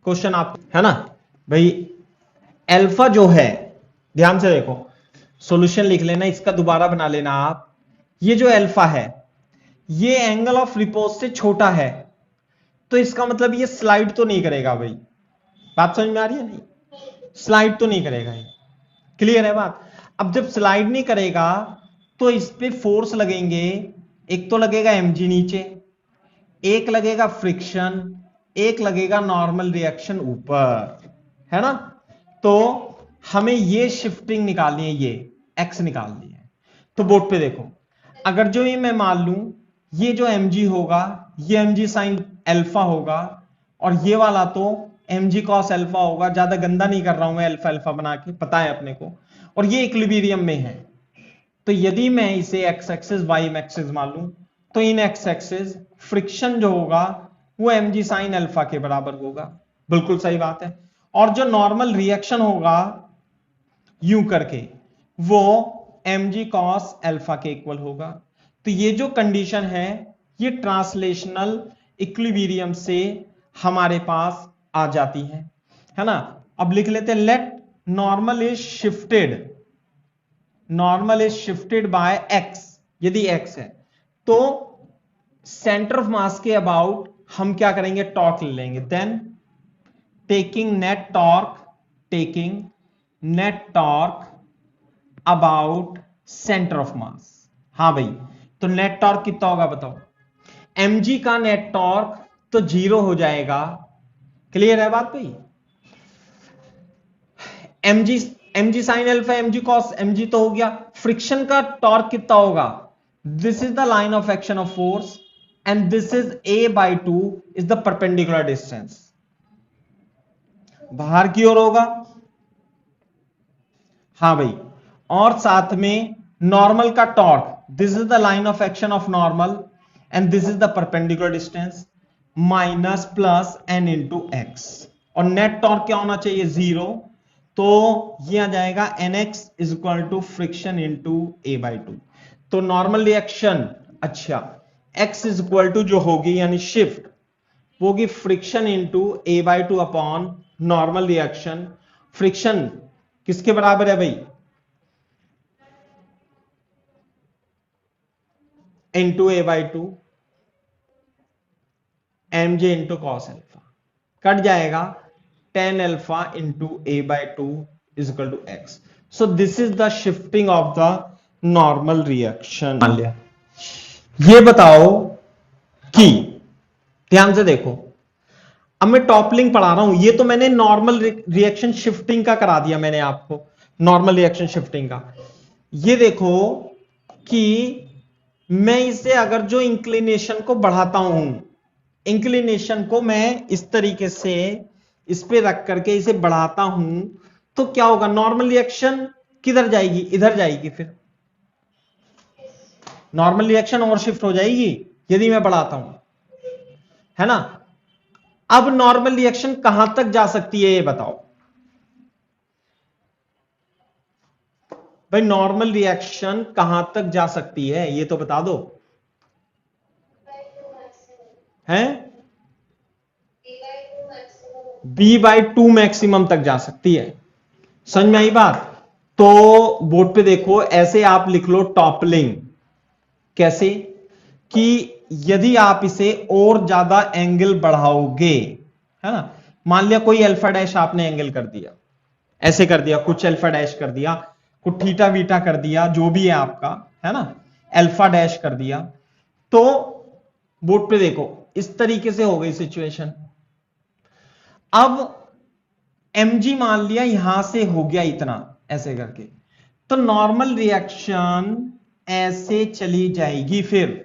Question आप, है ना भाई, अल्फा जो है, ध्यान से देखो, सॉल्यूशन लिख लेना, इसका दोबारा बना लेना आप। ये जो अल्फा है ये एंगल ऑफ रिपोज से छोटा है, तो इसका मतलब ये स्लाइड तो नहीं करेगा भाई। बात समझ में आ रही है? नहीं, स्लाइड तो नहीं करेगा ये, क्लियर है बात? अब जब स्लाइड नहीं करेगा तो इस पे फोर्स लगेंगे, एक तो लगेगा mg नीचे, एक लगेगा फ्रिक्शन, एक लगेगा नॉर्मल रिएक्शन ऊपर, है ना। तो हमें ये शिफ्टिंग निकालनी है, ये x निकालनी है। तो बोर्ड पे देखो, अगर जो ये मैं मान लूं ये जो mg होगा ये mg साइन अल्फा होगा, और ये वाला तो mg cos अल्फा होगा। ज्यादा गंदा नहीं कर रहा हूं मैं अल्फा अल्फा बना के, पता है अपने को, और ये इक्विलिब्रियम में है। तो यदि मैं इसे x एक्सिस y एक्सिस मान लूं, तो इन x एक्सिस फ्रिक्शन जो होगा वो mg साइन अल्फा के बराबर होगा। बिल्कुल सही बात है। और जो नॉर्मल रिएक्शन होगा यूं करके, वो mg cos अल्फा के इक्वल होगा। तो ये जो कंडीशन है ये ट्रांसलेशनल इक्विलिब्रियम से हमारे पास आ जाती है ना। अब लिख लेते हैं, let normal is shifted, normal is shifted by x, यदि x है तो सेंटर ऑफ मास के अबाउट हम क्या करेंगे? टॉर्क ले लेंगे। Then taking net torque, taking net torque about centre of mass. हां भाई, तो नेट टॉर्क कितना होगा बताओ? mg का नेट टॉर्क तो 0 हो जाएगा, क्लियर है बात भाई? mg sine alpha, mg cos, mg तो हो गया। फ्रिक्शन का टॉर्क कितना होगा? This is the line of action of force and this is a/2 is the perpendicular distance, बाहर की ओर होगा। हां भाई, और साथ में नॉर्मल का torque, this is the line of action of normal and this is the perpendicular distance, minus plus n into x. और नेट टॉर्क क्या होना चाहिए? 0। तो ये आ जाएगा nx is equal to friction into a/2। तो नॉर्मल रिएक्शन, अच्छा, x इज इक्वल टू जो होगी यानी शिफ्ट वो होगी friction into a/2 upon normal reaction. Friction किसके बराबर है भाई? Into a/2 mj into cos alpha, cut जाएगा tan alpha into a/2 is equal to x। So this is the shifting of the normal reaction. मान लिया। ये बताओ कि, ध्यान से देखो, अब मैं टॉपलिंग पढ़ा रहा हूं, ये तो मैंने नॉर्मल रिएक्शन शिफ्टिंग का करा दिया मैंने आपको, नॉर्मल रिएक्शन शिफ्टिंग का। ये देखो कि मैं इसे अगर जो इंक्लिनेशन को बढ़ाता हूं, इंक्लिनेशन को मैं इस तरीके से इस पे रख करके इसे बढ़ाता हूं, तो क्या होगा? नॉर्मल रिएक्शन किधर जाएगी? इधर जाएगी। फिर नॉर्मल रिएक्शन और शिफ्ट हो जाएगी यदि मैं बढ़ाता हूं, है ना। अब नॉर्मल रिएक्शन कहां तक जा सकती है ये बताओ भाई, नॉर्मल रिएक्शन कहां तक जा सकती है ये तो बता दो। हैं? B/2 मैक्सिमम तक जा सकती है। समझ में आई बात? तो बोर्ड पे देखो, ऐसे आप लिख लो टॉपलिंग। कैसे? कि यदि आप इसे और ज्यादा एंगल बढ़ाओगे, है ना, मान लिया कोई अल्फा डैश आपने एंगल कर दिया, ऐसे कर दिया, कुछ अल्फा डैश कर दिया, कुछ थीटा वीटा कर दिया, जो भी है आपका, है ना, अल्फा डैश कर दिया, तो बोर्ड पे देखो इस तरीके से हो गई सिचुएशन। अब mg मान लिया यहां से हो गया इतना, ऐसे करके, तो नॉर्मल रिएक्शन ऐसे चली जाएगी फिर,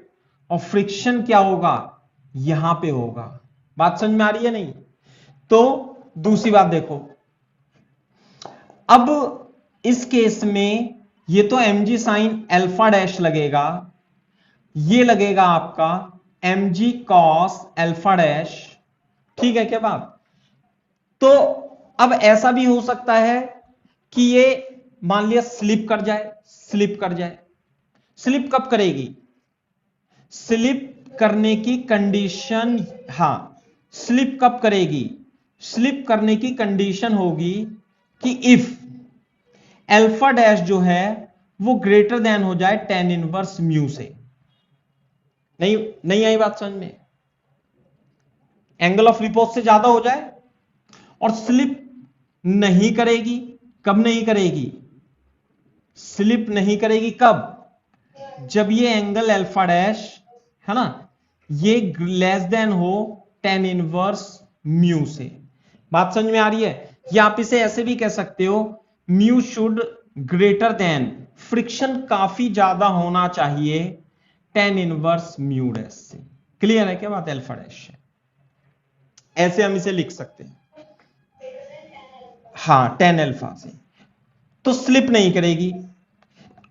और फ्रिक्शन क्या होगा? यहां पे होगा। बात समझ में आ रही है नहीं? तो दूसरी बात देखो, अब इस केस में ये तो mg साइन अल्फा डैश लगेगा, ये लगेगा आपका mg कॉस अल्फा डैश। ठीक है क्या बात? तो अब ऐसा भी हो सकता है कि ये मान लिया स्लिप कर जाए, स्लिप कर जाए। स्लिप कब करेगी? स्लिप करने की कंडीशन, हां, स्लिप कब करेगी? स्लिप करने की कंडीशन होगी कि इफ अल्फा डैश जो है वो ग्रेटर देन हो जाए tan इनवर्स म्यू से। नहीं नहीं आई बात समझ में? एंगल ऑफ रिपोज से ज्यादा हो जाए, और स्लिप नहीं करेगी। कब नहीं करेगी? स्लिप नहीं करेगी कब? जब ये एंगल अल्फा डैश, है ना, ये लेस देन हो tan इनवर्स म्यू से। बात समझ में आ रही है? या आप इसे ऐसे भी कह सकते हो, mu should greater then, friction काफी ज्यादा होना चाहिए tan इनवर्स म्यू डैश से। क्लियर है क्या बात? अल्फा डैश है, ऐसे हम इसे लिख सकते हैं, हाँ, tan अल्फा से। तो स्लिप नहीं करेगी,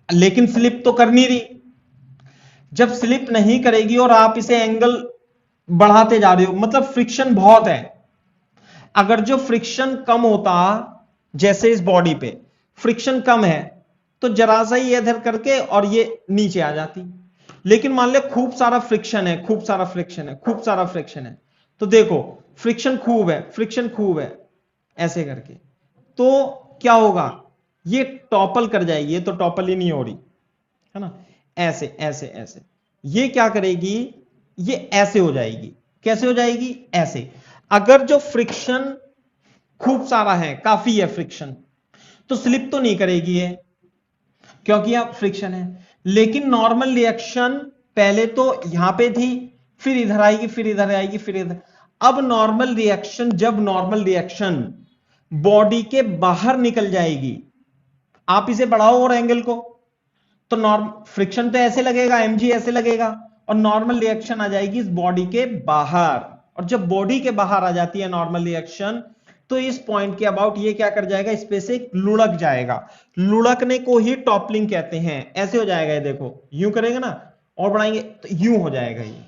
लेकिन स्लिप तो कर नहीं रही। जब स्लिप नहीं करेगी और आप इसे एंगल बढ़ाते जा रहे हो, मतलब फ्रिक्शन बहुत है। अगर जो फ्रिक्शन कम होता, जैसे इस बॉडी पे फ्रिक्शन कम है, तो जरा सा ही इधर करके और ये नीचे आ जाती। लेकिन मान ले खूब सारा फ्रिक्शन है, खूब सारा फ्रिक्शन है, खूब सारा फ्रिक्शन है, तो देखो फ्रिक्शन खूब है, फ्रिक्शन खूब है, ऐसे करके, तो क्या होगा? ये टॉपल कर जाएगी। ये तो टॉपल ही नहीं हो रही, है ना, ऐसे ऐसे ऐसे। ये क्या करेगी? ये ऐसे हो जाएगी। कैसे हो जाएगी? ऐसे। अगर जो फ्रिक्शन खूब सारा है, काफी है फ्रिक्शन, तो स्लिप तो नहीं करेगी ये, क्योंकि अब फ्रिक्शन है। लेकिन नॉर्मल रिएक्शन पहले तो यहां पे थी, फिर इधर आएगी, फिर इधर आएगी, फिर इधर। अब नॉर्मल रिएक्शन, जब नॉर्मल रिएक्शन बॉडी के बाहर निकल जाएगी, आप इसे बढ़ाओ और एंगल को, तो नॉर्मल फ्रिक्शन तो ऐसे लगेगा, mg ऐसे लगेगा, और नॉर्मल रिएक्शन आ जाएगी इस बॉडी के बाहर। और जब बॉडी के बाहर आ जाती है नॉर्मल रिएक्शन, तो इस पॉइंट के अबाउट ये क्या कर जाएगा? इस पे से लुढ़क जाएगा। लुढ़कने को ही टॉपलिंग कहते हैं। ऐसे हो जाएगा, ये देखो, यूं करेंगे ना और बढ़ाएंगे तो यूं हो जाएगा ये।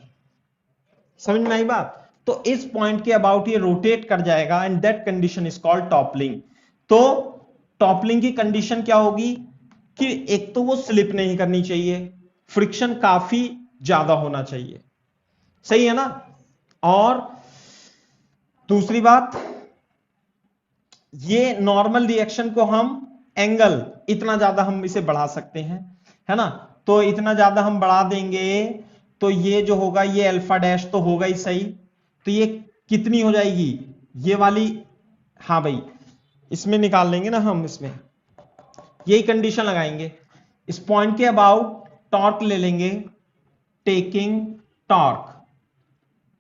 समझ में आई बात? तो इस पॉइंट के अबाउट ये रोटेट कर जाएगा, and that condition is called toppling. तो टॉपलिंग की कंडीशन क्या होगी? कि एक तो वो स्लिप नहीं करनी चाहिए, फ्रिक्शन काफी ज्यादा होना चाहिए, सही है ना। और दूसरी बात, ये नॉर्मल रिएक्शन को हम एंगल इतना ज्यादा हम इसे बढ़ा सकते हैं, है ना। तो इतना ज्यादा हम बढ़ा देंगे तो ये जो होगा, ये अल्फा डैश तो होगा ही सही, तो ये कितनी हो जाएगी? ये वाली, हाँ भाई, इसमें निकाल लेंगे ना हम, इसमें यही कंडीशन लगाएंगे। इस पॉइंट के अबाउट टॉर्क ले लेंगे, taking torque,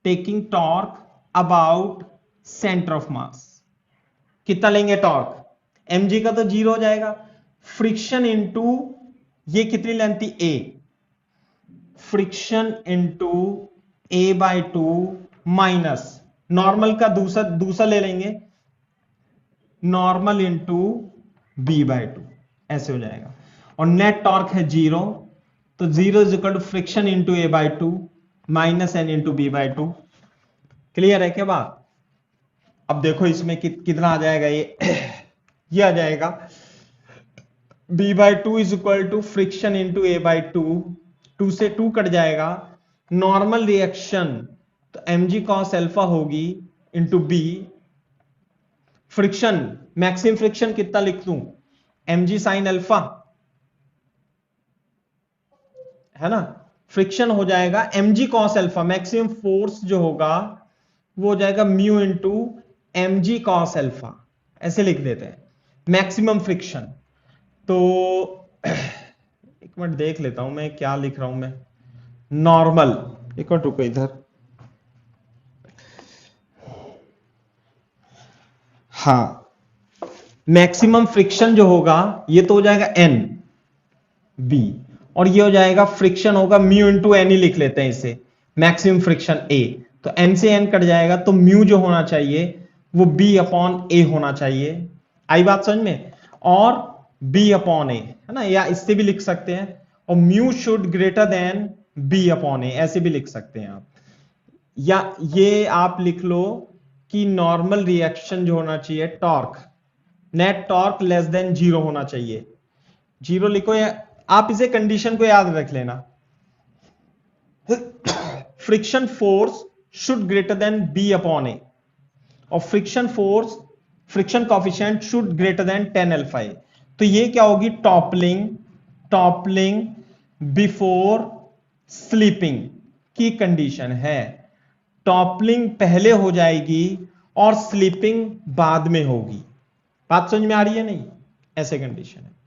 taking torque about centre of मास। कितना लेंगे टॉर्क? mg का तो 0 हो जाएगा, फ्रिक्शन इनटू ये कितनी लेंथ थी? a, friction into A/2 minus normal का दूसरा दूसरा ले लेंगे, नॉर्मल इंटू B/2 ऐसे हो जाएगा। और नेट टॉर्क है 0, तो 0 is equal to friction into A/2 minus N into B/2। Clear है क्या बात? अब देखो इसमें कितना आ जाएगा ये आ जाएगा B/2 is equal to friction into A/2, 2 से 2 कट जाएगा, नॉर्मल रिएक्शन तो mg cos अल्फा होगी into b, friction maximum friction कितना लिख दूं, mg साइन अल्फा, है ना। फ्रिक्शन हो जाएगा mg cos alpha, maximum force जो होगा वो हो जाएगा mu into mg cos alpha, ऐसे लिख देते हैं मैक्सिमम फ्रिक्शन। तो एक मिनट देख लेता हूं मैं क्या लिख रहा हूं मैं, नॉर्मल, एक मिनट रुको इधर, हाँ मैक्सिमम फ्रिक्शन जो होगा ये तो हो जाएगा एन बी, और ये हो जाएगा फ्रिक्शन होगा म्यू इंटू एन ही लिख लेते हैं इसे, मैक्सिमम फ्रिक्शन ए, तो एन से एन कट जाएगा, तो म्यू जो होना चाहिए वो बी अपॉन ए होना चाहिए। आई बात समझ में? और बी अपॉन ए, है ना, या इससे भी लिख सकते हैं, और mu should greater than B upon A, ऐसे भी लिख सकते हैं आप, या ये आप लिख लो कि नॉर्मल रिएक्शन जो होना चाहिए torque, net torque less than 0 होना चाहिए, 0 लिखो, या आप इसे कंडीशन को याद रख लेना, friction force should greater than B upon A, और friction force, friction coefficient should greater than 10 alpha A. तो ये क्या होगी, टॉपलिंग, टॉपलिंग बिफोर स्लीपिंग की कंडीशन है, टॉपलिंग पहले हो जाएगी और स्लीपिंग बाद में होगी। बात समझ में आ रही है नहीं? ऐसे कंडीशन है।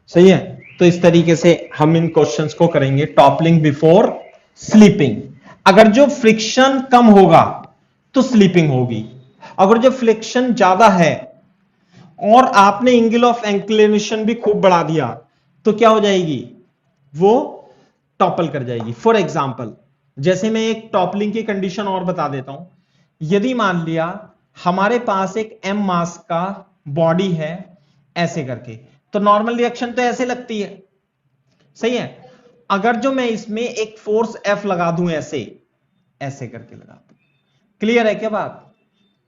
सही है। तो इस तरीके से हम इन क्वेश्चंस को करेंगे, टॉपलिंग बिफोर स्लीपिंग। अगर जो फ्रिक्शन कम होगा तो स्लीपिंग होगी, अगर जो फ्रिक्शन ज्यादा है और आपने एंगल ऑफ इंक्लिनेशन भी खूब बढ़ा दिया तो क्या हो जाएगी, वो टॉपल कर जाएगी। फॉर एग्जाम्पल, जैसे मैं एक टॉपलिंग की कंडीशन और बता देता हूं, यदि मान लिया हमारे पास एक m मास का बॉडी है ऐसे करके, तो नॉर्मल रिएक्शन तो ऐसे लगती है, सही है। अगर जो मैं इसमें एक फोर्स F लगा दूं ऐसे, ऐसे करके लगा दूं, क्लियर है क्या बात?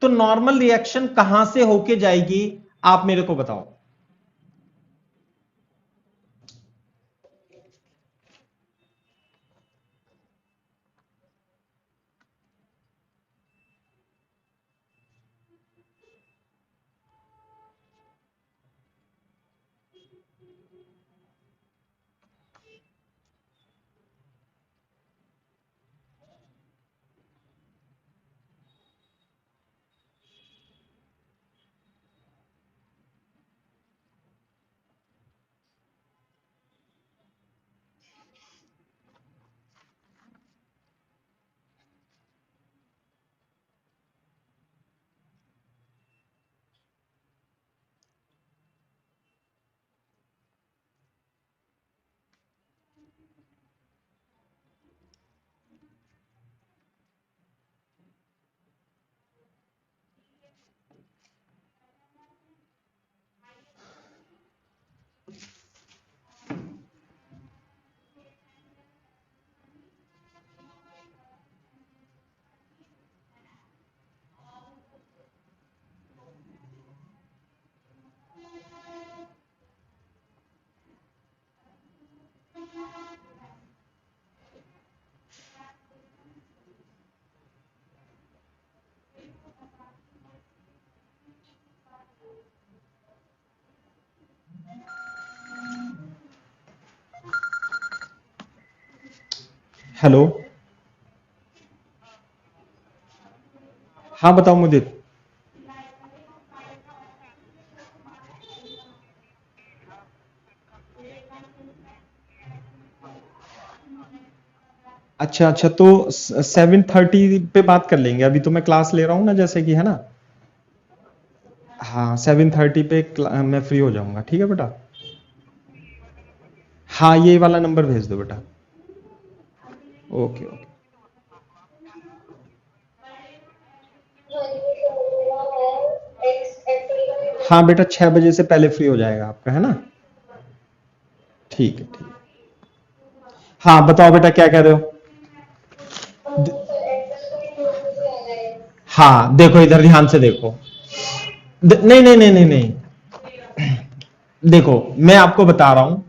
तो नॉर्मल रिएक्शन कहां से होके जाएगी, आप मेरे को बताओ। हेलो, हाँ बताओ मुझे। अच्छा अच्छा, तो 7:30 पे बात कर लेंगे, अभी तो मैं क्लास ले रहा हूँ ना, जैसे कि है ना। हाँ 7:30 पे मैं फ्री हो जाऊंगा, ठीक है बेटा। हाँ ये वाला नंबर भेज दो बेटा। Okay okay. हाँ बेटा 6 बजे से पहले फ्री हो जाएगा आपका, है ना। ठीक है ठीक है। हाँ बताओ बेटा क्या कह रहे हो। हाँ देखो इधर ध्यान से देखो। नहीं नहीं नहीं नहीं नहीं, देखो मैं आपको बता रहा हूं,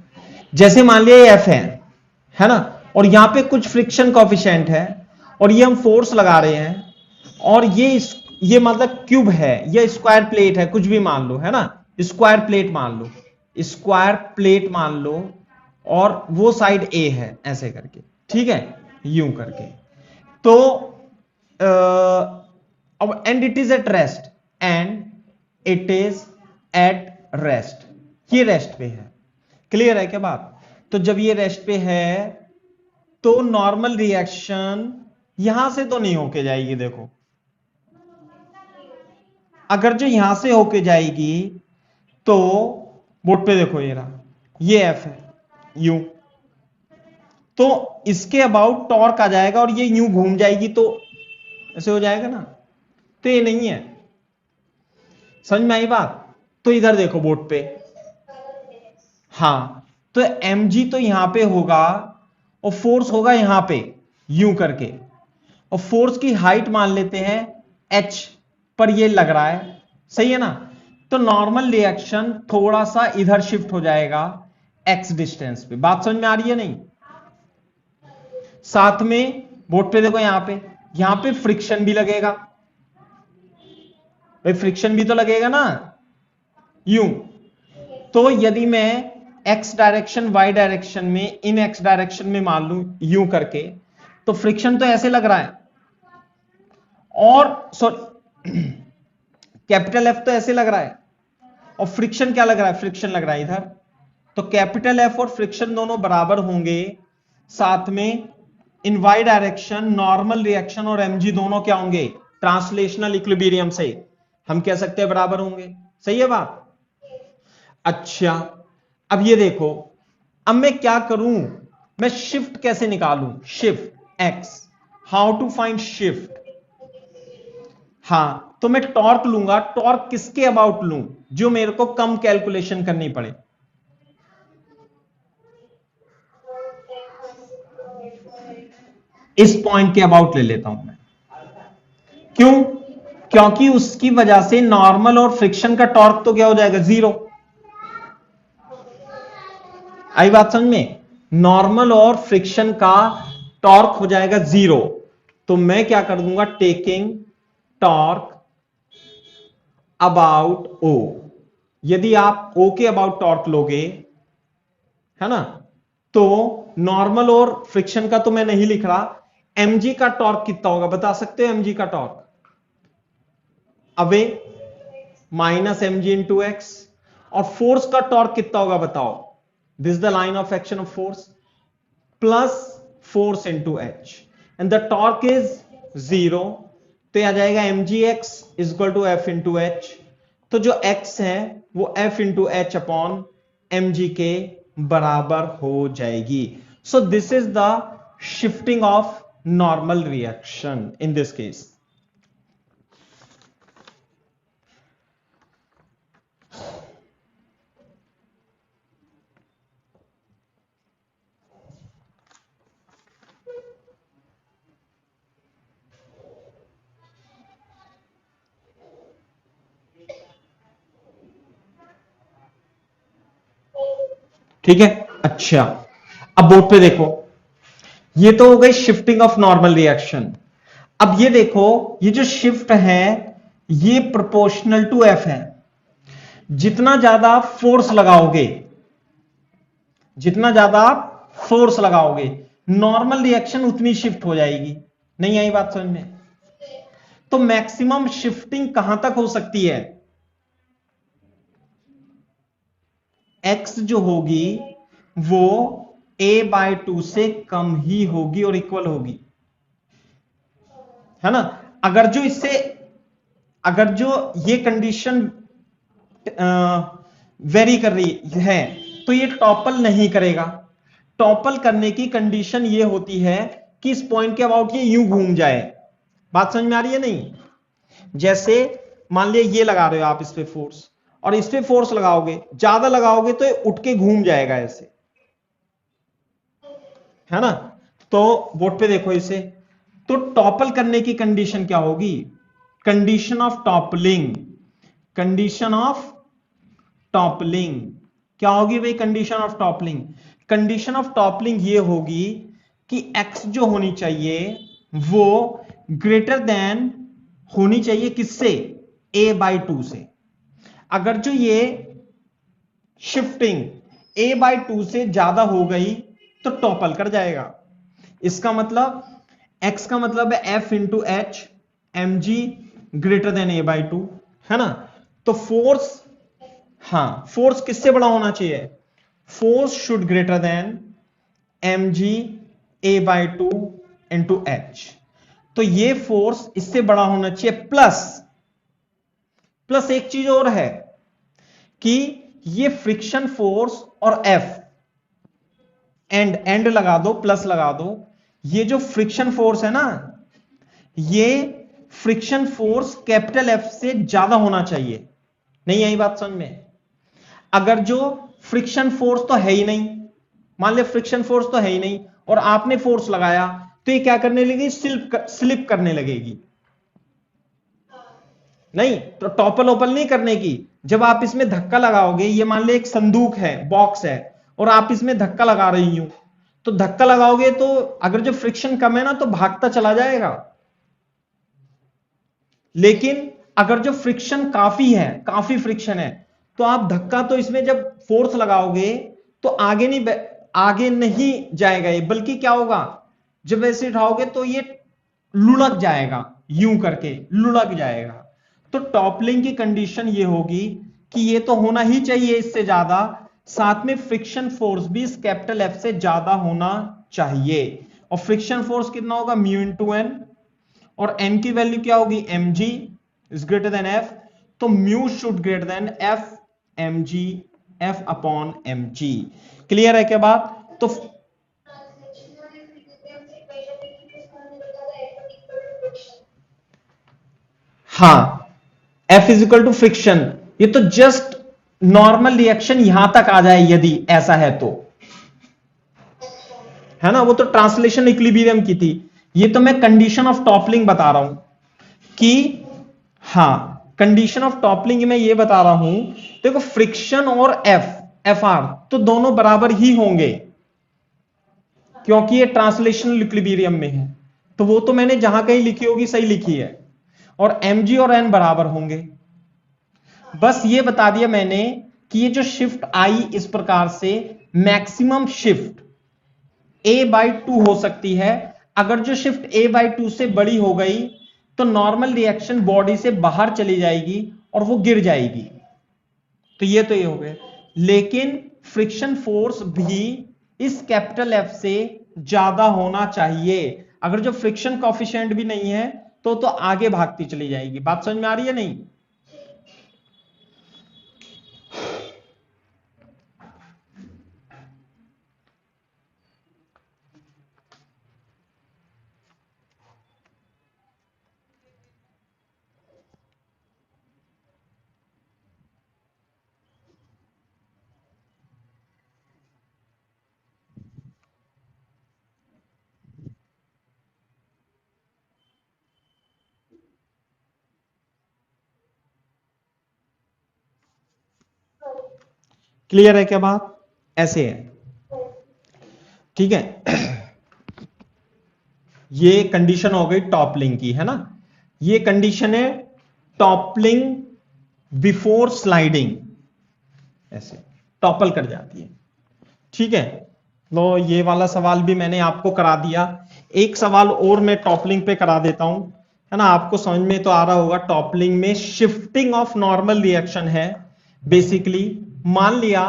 जैसे मान लिया ये एफ है ना, और यहां पे कुछ फ्रिक्शन कॉफिशिएंट है, और ये हम फोर्स लगा रहे हैं, और ये मतलब क्यूब है या स्क्वायर प्लेट है, कुछ भी मान लो, है ना। स्क्वायर प्लेट मान लो, स्क्वायर प्लेट मान लो, और वो साइड ए है ऐसे करके, ठीक है, यूं करके। तो अब and it is at rest, and it is at rest, ये रेस्ट पे है। क्लियर है क्या बात। तो जब ये रेस्ट पे है तो नॉर्मल रिएक्शन यहां से तो नहीं होके जाएगी, देखो अगर जो यहां से होके जाएगी तो बोर्ड पे देखो ये रहा, ये एफ है यू, तो इसके अबाउट टॉर्क आ जाएगा, और ये यूं घूम जाएगी तो ऐसे हो जाएगा ना, तो ये नहीं है। समझ में आई बात। तो इधर देखो बोर्ड पे, हाँ तो mg तो यहां पे होगा, और फोर्स होगा यहां पे यूं करके, और फोर्स की हाइट मान लेते हैं h पर, ये लग रहा है सही है ना। तो नॉर्मल रिएक्शन थोड़ा सा इधर शिफ्ट हो जाएगा x डिस्टेंस पे। बात समझ में आ रही है नहीं। साथ में बोर्ड पे देखो, यहां पे फ्रिक्शन भी लगेगा भाई, फ्रिक्शन भी तो लगेगा ना यूं। तो यदि मैं x डायरेक्शन y डायरेक्शन में, इन x डायरेक्शन में मान लूं यूं करके, तो फ्रिक्शन तो ऐसे लग रहा है, और कैपिटल एफ तो ऐसे लग रहा है, और फ्रिक्शन क्या लग रहा है, फ्रिक्शन लग रहा है इधर। तो कैपिटल एफ और फ्रिक्शन दोनों बराबर होंगे, साथ में इन वाई डायरेक्शन नॉर्मल रिएक्शन और एमजी दोनों क्या होंगे, ट्रांसलेशनल इक्विलिब्रियम से हम कह सकते हैं बराबर होंगे। सही है बात। अच्छा अब ये देखो, अब मैं क्या करूं, मैं शिफ्ट कैसे निकालूं, shift x, how to find shift. हां तो मैं टॉर्क लूंगा, टॉर्क किसके अबाउट लूं, जो मेरे को कम कैलकुलेशन करनी पड़े। इस पॉइंट के अबाउट ले लेता हूं मैं। क्यों, क्योंकि उसकी वजह से नॉर्मल और फ्रिक्शन का टॉर्क तो क्या हो जाएगा, जीरो। आई बात समझ में। नॉर्मल और फ्रिक्शन का टॉर्क हो जाएगा जीरो। तो मैं क्या कर दूंगा, टेकिंग टॉर्क अबाउट ओ। यदि आप ओ के अबाउट टॉर्क लोगे, है ना, तो नॉर्मल और फ्रिक्शन का तो मैं नहीं लिख रहा, एमजी का टॉर्क कितना होगा बता सकते हो, एमजी का torque away minus mg into x, और फोर्स का टॉर्क कितना होगा बताओ, this the line of action of force, plus force into h, and the torque is zero. तो आ जाएगा m g x is equal to f into h. तो जो एक्स है वो f into h upon M g के बराबर हो जाएगी। So this is the shifting of normal reaction in this case. ठीक है। अच्छा अब बोर्ड पे देखो, ये तो हो गई शिफ्टिंग ऑफ नॉर्मल रिएक्शन। अब ये देखो, ये जो शिफ्ट है ये प्रोपोर्शनल टू एफ है। जितना ज्यादा फोर्स लगाओगे, जितना ज्यादा फोर्स लगाओगे, नॉर्मल रिएक्शन उतनी शिफ्ट हो जाएगी। नहीं आई बात समझ में? तो मैक्सिमम शिफ्टिंग कहां तक हो सकती है? एक्स जो होगी वो a/2 से कम ही होगी और इक्वल होगी, है ना। अगर जो ये कंडीशन वेरी कर रही है तो ये टॉपल नहीं करेगा। टॉपल करने की कंडीशन ये होती है कि इस पॉइंट के अबाउट ये यूं घूम जाए। बात समझ में आ रही है नहीं? जैसे मान लिया ये लगा रहे हो आप इस पे फोर्स, और इस पे फोर्स लगाओगे, ज्यादा लगाओगे तो ये उठ के घूम जाएगा ऐसे, है ना। तो बोर्ड पे देखो इसे, तो टॉपल करने की कंडीशन क्या होगी? Condition of toppling, condition of toppling क्या होगी भाई? Condition of toppling, condition of toppling ये होगी कि एक्स जो होनी चाहिए वो ग्रेटर देन होनी चाहिए किससे? a/2 से। अगर जो ये शिफ्टिंग a/2 से ज्यादा हो गई तो टॉपल कर जाएगा। इसका मतलब x का मतलब है f into h, m g greater than a/2, है ना। तो फोर्स, हां फोर्स किससे बड़ा होना चाहिए? Force should greater than m g a/2 into h. तो ये फोर्स इससे बड़ा होना चाहिए, प्लस एक चीज और है कि ये फ्रिक्शन फोर्स और एफ, एंड लगा दो, प्लस लगा दो, ये जो फ्रिक्शन फोर्स है ना, ये फ्रिक्शन फोर्स कैपिटल एफ से ज्यादा होना चाहिए। नहीं आई बात समझ में? अगर जो फ्रिक्शन फोर्स तो है ही नहीं, मान ले फ्रिक्शन फोर्स तो है ही नहीं और आपने फोर्स लगाया, तो ये क्या करने लगेगी? स्लिप करने लगेगी। नहीं तो टॉपल ओपल नहीं करने की। जब आप इसमें धक्का लगाओगे, ये मान ले एक संदूक है, बॉक्स है, और आप इसमें धक्का लगा रही हूं, तो धक्का लगाओगे तो अगर जो फ्रिक्शन कम है ना तो भागता चला जाएगा। लेकिन अगर जो फ्रिक्शन काफी है, काफी फ्रिक्शन है, तो आप धक्का तो इसमें जब फोर्स लगाओगे तो आगे नहीं जाएगा ये, बल्कि क्या होगा? जब ऐसे उठाओगे तो ये लुढ़क जाएगा, यूं करके लुढ़क जाएगा। तो टॉपलिंग की कंडीशन ये होगी कि ये तो होना ही चाहिए इससे ज्यादा, साथ में फ्रिक्शन फोर्स भी इस कैपिटल एफ से ज्यादा होना चाहिए। और फ्रिक्शन फोर्स कितना होगा? म्यू इंटू एन, और एन की वैल्यू क्या होगी? M ji is greater than F. तो mu should greater than F M G, F upon M G. Clear है क्या बात? तो हां, F is equal to friction, ये तो जस्ट नॉर्मल रिएक्शन यहां तक आ जाए यदि ऐसा है तो, है ना। वो तो ट्रांसलेशन इक्विलिब्रियम की थी, ये तो मैं कंडीशन ऑफ टॉपलिंग बता रहा हूं कि हां, कंडीशन ऑफ टॉपलिंग में ये बता रहा हूं। देखो फ्रिक्शन और एफ आर तो दोनों बराबर ही होंगे क्योंकि ये ट्रांसलेशनल इक्विलिब्रियम में है। तो वो तो मैंने जहां कहीं लिखी होगी सही लिखी है, और mg और n बराबर होंगे। बस ये बता दिया मैंने कि ये जो शिफ्ट आई इस प्रकार से मैक्सिमम शिफ्ट a/2 हो सकती है। अगर जो शिफ्ट a/2 से बड़ी हो गई तो नॉर्मल रिएक्शन बॉडी से बाहर चली जाएगी और वो गिर जाएगी। तो ये हो गए, लेकिन फ्रिक्शन फोर्स भी इस कैपिटल एफ से ज्यादा होना चाहिए। अगर जो फ्रिक्शन कॉफिशिएंट भी नहीं है तो आगे भागती चली जाएगी। बात समझ में आ रही है नहीं? क्लियर है क्या बात? ऐसे है, ठीक है। ये कंडीशन हो गई टॉपलिंग की, है ना। ये कंडीशन है टॉपलिंग बिफोर स्लाइडिंग, ऐसे टॉपल कर जाती है, ठीक है। लो ये वाला सवाल भी मैंने आपको करा दिया। एक सवाल और मैं टॉपलिंग पे करा देता हूं, है ना। आपको समझ में तो आ रहा होगा, टॉपलिंग में शिफ्टिंग ऑफ नॉर्मल रिएक्शन है बेसिकली। मान लिया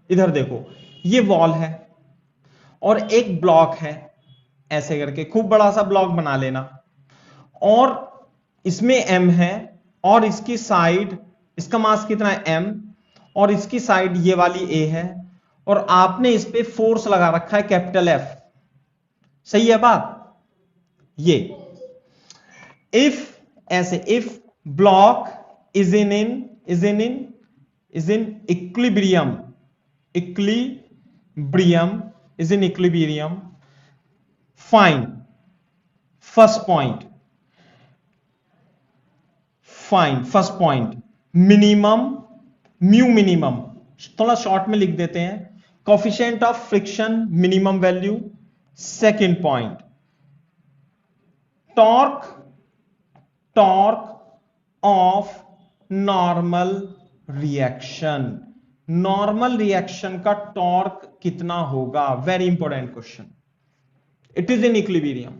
इधर देखो, ये वॉल है और एक ब्लॉक है, ऐसे करके खूब बड़ा सा ब्लॉक बना लेना, और इसमें m है और इसकी साइड, इसका मास कितना है m, और इसकी साइड ये वाली a है, और आपने इस पे फोर्स लगा रखा है कैपिटल F। सही है बात। ये इफ, ऐसे if block is in equilibrium, is in equilibrium, fine first point, minimum, mu minimum, थोड़ा शॉर्ट में लिख देते हैं, coefficient of friction minimum value. Second point, torque of normal reaction का टॉर्क कितना होगा, very important question. It is in equilibrium.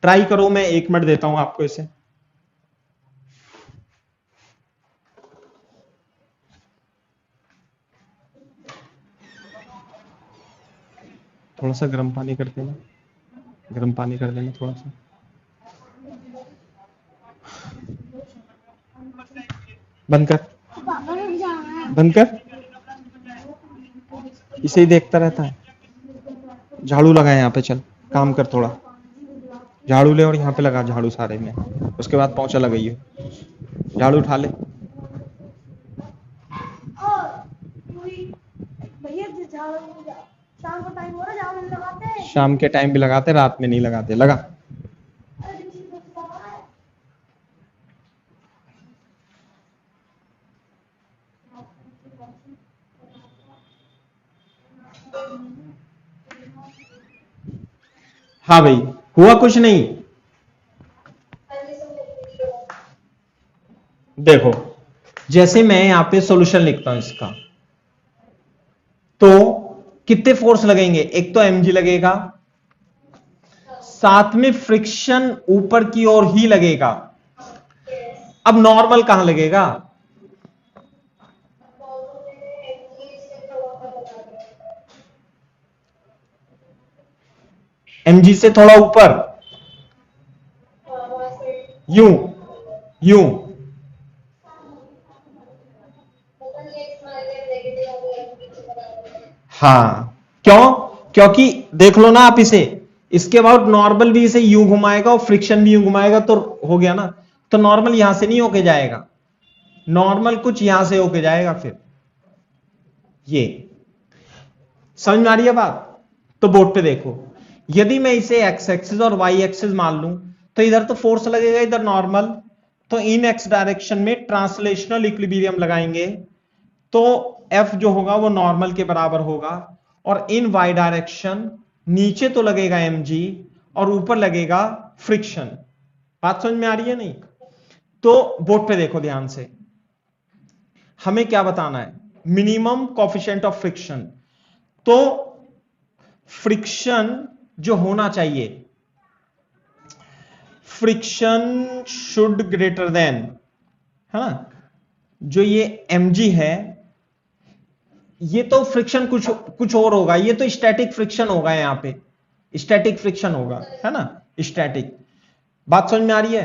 Try करो, मैं 1 मिनट देता हूं आपको इसे। थोड़ा सा गर्म पानी कर देना, गर्म पानी कर देना थोड़ा सा। बंद कर, बंद कर, इसे ही देखता रहता है। झाड़ू लगा यहाँ पे, चल काम कर, थोड़ा झाड़ू ले और यहाँ पे लगा झाड़ू सारे में, उसके बाद पोंछा लगाइए, झाड़ू उठा ले। शाम के टाइम भी लगाते, रात में नहीं लगाते, लगा। हाँ भाई, हुआ कुछ नहीं। देखो, जैसे मैं यहां पे सॉल्यूशन लिखता हूं इसका, तो कितने फोर्स लगेंगे, एक तो mg लगेगा, साथ में फ्रिक्शन ऊपर की ओर ही लगेगा। अब नॉर्मल कहां लगेगा, mg से थोड़ा ऊपर, यूं यूं। हाँ, क्यों, क्योंकि देख लो ना आप इसे, इसके बाद नॉर्मल भी इसे यूं घुमाएगा और फ्रिक्शन भी यूं घुमाएगा, तो हो गया ना। तो नॉर्मल यहां से नहीं होके जाएगा, नॉर्मल कुछ यहां से होके जाएगा फिर। ये समझ में आ रही है बात। तो बोर्ड पे देखो, यदि मैं इसे एक्स एक्सिस और वाई एक्सिस मान लूं, तो इधर तो फोर्स लगेगा, इधर नॉर्मल, तो इन एक्स डायरेक्शन में ट्रांसलेशनल इक्विलिब्रियम लगाएंगे, तो एफ जो होगा वो नॉर्मल के बराबर होगा, और इन वाई डायरेक्शन नीचे तो लगेगा mg और ऊपर लगेगा फ्रिक्शन। बात समझ में आ रही है नहीं। तो बोर्ड पे देखो ध्यान से, हमें क्या बताना है, मिनिमम कोफिशिएंट ऑफ फ्रिक्शन। तो फ्रिक्शन जो होना चाहिए, फ्रिक्शन शुड ग्रेटर देन, है ना, जो ये mg है, ये तो फ्रिक्शन कुछ कुछ और होगा, ये तो स्टैटिक फ्रिक्शन होगा, यहां पे स्टैटिक फ्रिक्शन होगा, है ना, स्टैटिक। बात समझ में आ रही है।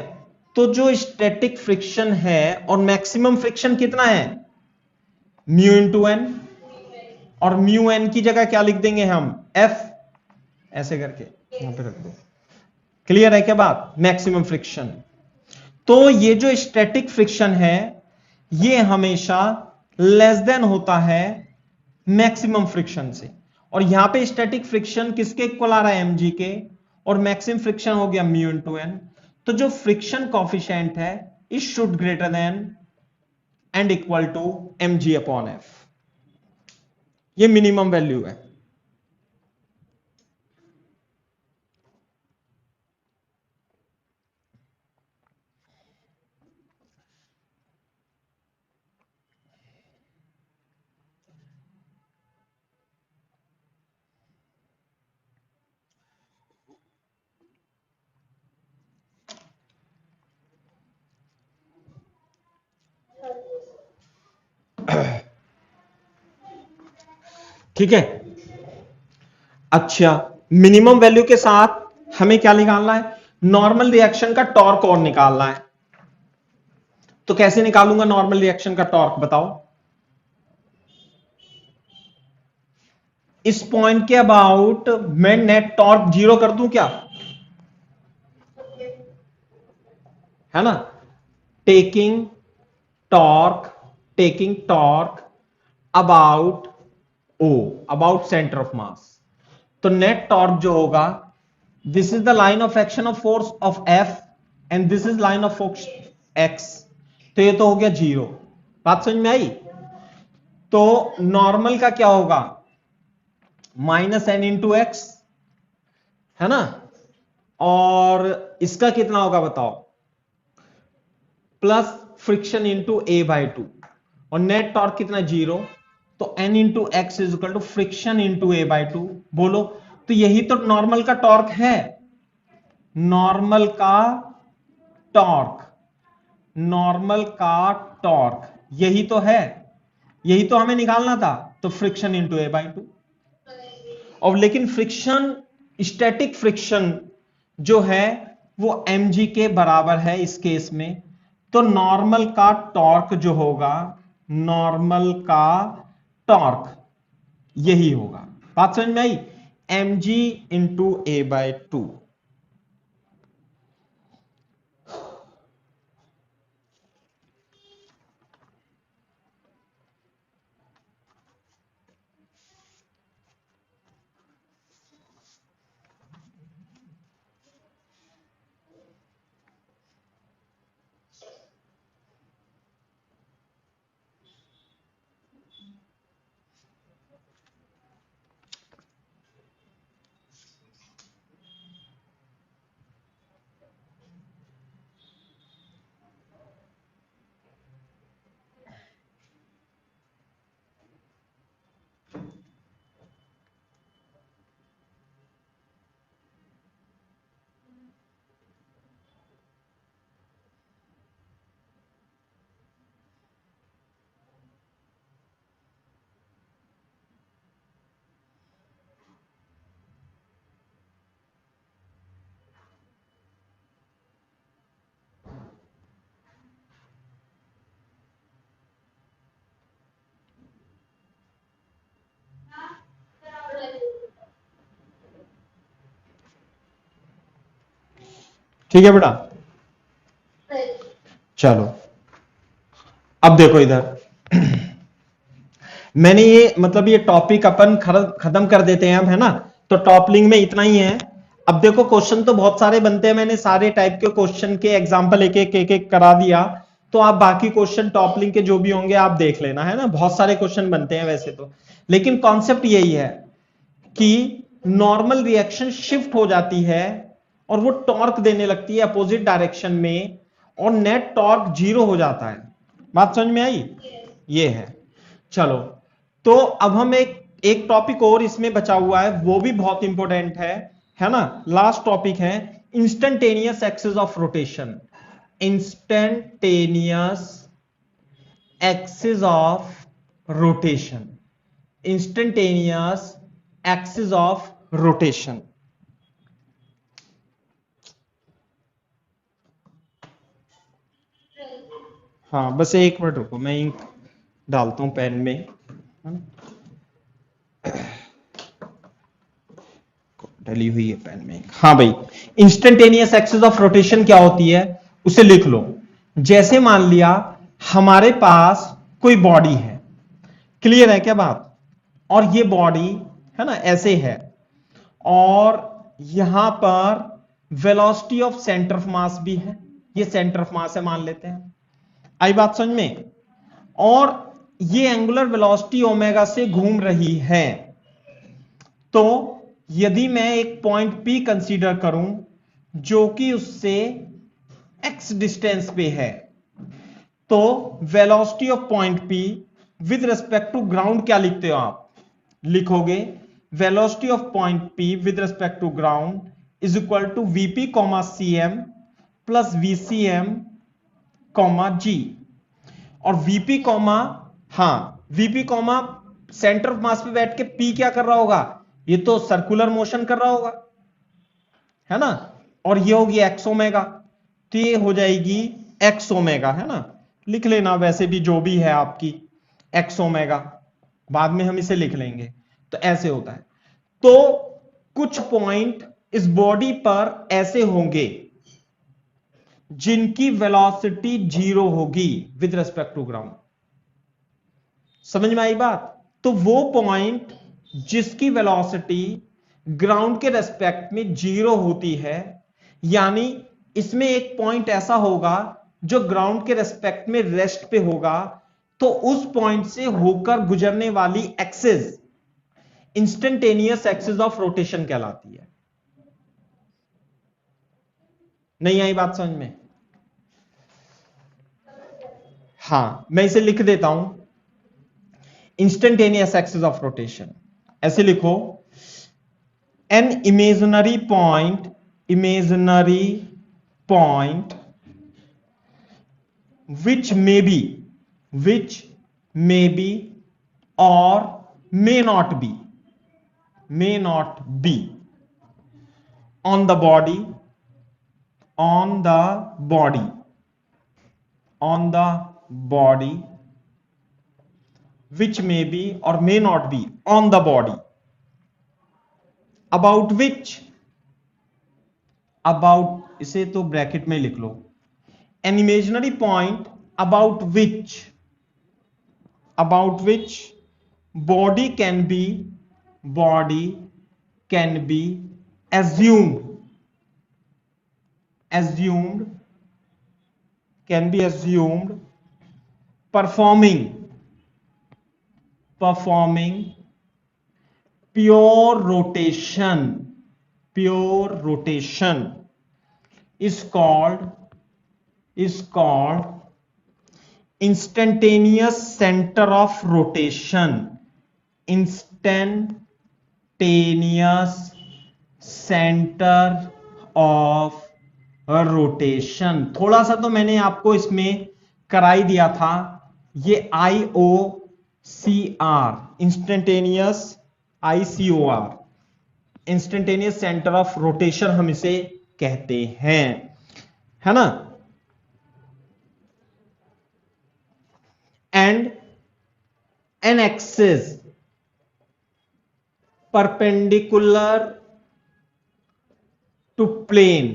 तो जो स्टैटिक फ्रिक्शन है, और मैक्सिमम फ्रिक्शन कितना है, म्यू इंटू एन, और म्यू एन की जगह क्या लिख देंगे हम, एफ, ऐसे करके यहां पे रख दो। क्लियर है क्या बात, मैक्सिमम फ्रिक्शन। तो ये जो स्टैटिक फ्रिक्शन है, ये हमेशा लेस देन होता है मैक्सिमम फ्रिक्शन से, और यहां पे स्टैटिक फ्रिक्शन किसके इक्वल आ रहा है, mg के, और मैक्सिमम फ्रिक्शन हो गया म्यू इंटू एन। तो जो फ्रिक्शन कॉफिशिएंट है, it should greater than and equal to mg upon f. ये मिनिमम वैल्यू है। ठीक है। अच्छा, मिनिमम वैल्यू के साथ हमें क्या निकालना है? नॉर्मल रिएक्शन का टॉर्क और निकालना है। तो कैसे निकालूंगा नॉर्मल रिएक्शन का टॉर्क बताओ? इस पॉइंट के अबाउट मैं नेट टॉर्क 0 कर दूं क्या? है ना? Taking torque about O, about centre of mass. तो नेट टॉर्क जो होगा, this is the line of action of force of f and this is line of force x. तो ये तो हो गया 0। बात समझ में आई? तो नॉर्मल का क्या होगा? -n इंटू एक्स, है ना? और इसका कितना होगा बताओ? Plus friction into a/2। और नेट टॉर्क कितना? 0। तो n into x is equal to friction into a/2। बोलो, तो यही तो नॉर्मल का टॉर्क है। नॉर्मल का टॉर्क यही तो है, यही तो हमें निकालना था। तो फ्रिक्शन इंटू a/2। और लेकिन फ्रिक्शन, स्टैटिक फ्रिक्शन जो है वो mg के बराबर है इस केस में। तो नॉर्मल का टॉर्क जो होगा, नॉर्मल का टॉर्क यही होगा। बात समझ में आई? mg into a/2। ठीक है बेटा, चलो अब देखो इधर। मैंने ये मतलब ये टॉपिक अपन खत्म कर देते हैं अब, है ना? तो टॉपलिंग में इतना ही है। अब देखो क्वेश्चन तो बहुत सारे बनते हैं, मैंने सारे टाइप के क्वेश्चन के एग्जांपल एक करा दिया। तो आप बाकी क्वेश्चन टॉपलिंग के जो भी होंगे आप देख लेना, है ना? बहुत सारे क्वेश्चन बनते हैं वैसे तो, लेकिन कॉन्सेप्ट यही है कि नॉर्मल रिएक्शन शिफ्ट हो जाती है और वो टॉर्क देने लगती है अपोजिट डायरेक्शन में, और नेट टॉर्क 0 हो जाता है। बात समझ में आई? ये है। चलो, तो अब हम एक टॉपिक और इसमें बचा हुआ है, वो भी बहुत इंपॉर्टेंट है ना? लास्ट टॉपिक है instantaneous axis of rotation. Instantaneous axis of rotation, instantaneous axis of rotation. हाँ बस एक मिनट रुको, मैं इंक डालता हूं पेन में, है ना? डली हुई है पेन में। हाँ भाई, इंस्टेंटेनियस एक्सिस ऑफ रोटेशन क्या होती है उसे लिख लो। जैसे मान लिया हमारे पास कोई बॉडी है, क्लियर है क्या बात? और ये बॉडी है ना ऐसे है, और यहां पर वेलोसिटी ऑफ सेंटर ऑफ मास भी है, ये सेंटर ऑफ मास है मान लेते हैं। आई बात समझ में? और ये एंगुलर वेलोसिटी ओमेगा से घूम रही है। तो यदि मैं एक पॉइंट P कंसीडर करूं जो कि उससे x डिस्टेंस पे है, तो velocity of point P with respect to ground क्या लिखते हो आप? लिखोगे velocity of point P with respect to ground is equal to Vp cm plus VCM G। और Vp हाँ, vp comma centre of mass पे बैठ के पी क्या कर रहा होगा, ये तो सर्कुलर मोशन कर रहा होगा, है ना, और ये होगी एक्स ओमेगा, तो ये हो जाएगी एक्स ओमेगा, है ना, लिख लेना वैसे भी जो भी है आपकी एक्स ओमेगा, बाद में हम इसे लिख लेंगे। तो ऐसे होता है। तो कुछ पॉइंट इस बॉडी पर ऐसे होंगे जिनकी वेलोसिटी 0 होगी विद रेस्पेक्ट टू ग्राउंड। समझ में आई बात? तो वो पॉइंट जिसकी वेलोसिटी ग्राउंड के रेस्पेक्ट में 0 होती है, यानी इसमें एक पॉइंट ऐसा होगा जो ग्राउंड के रेस्पेक्ट में रेस्ट पे होगा, तो उस पॉइंट से होकर गुजरने वाली axis instantaneous axis of rotation कहलाती है। नहीं आई बात समझ में? हां, मैं इसे लिख देता हूं, इंस्टेंटेनियस एक्सिस ऑफ रोटेशन ऐसे लिखो, an imaginary point which may be or may not be on the body which may be or may not be on the body about इसे तो ब्रैकेट में लिख लो, an imaginary point about which body can be assumed performing pure rotation is called instantaneous center of rotation. Instantaneous center of rotation थोड़ा सा तो मैंने आपको इसमें कराई दिया था, ये IOCR instantaneous ICOR instantaneous centre of rotation हम इसे कहते हैं, है ना। And an axis perpendicular to plane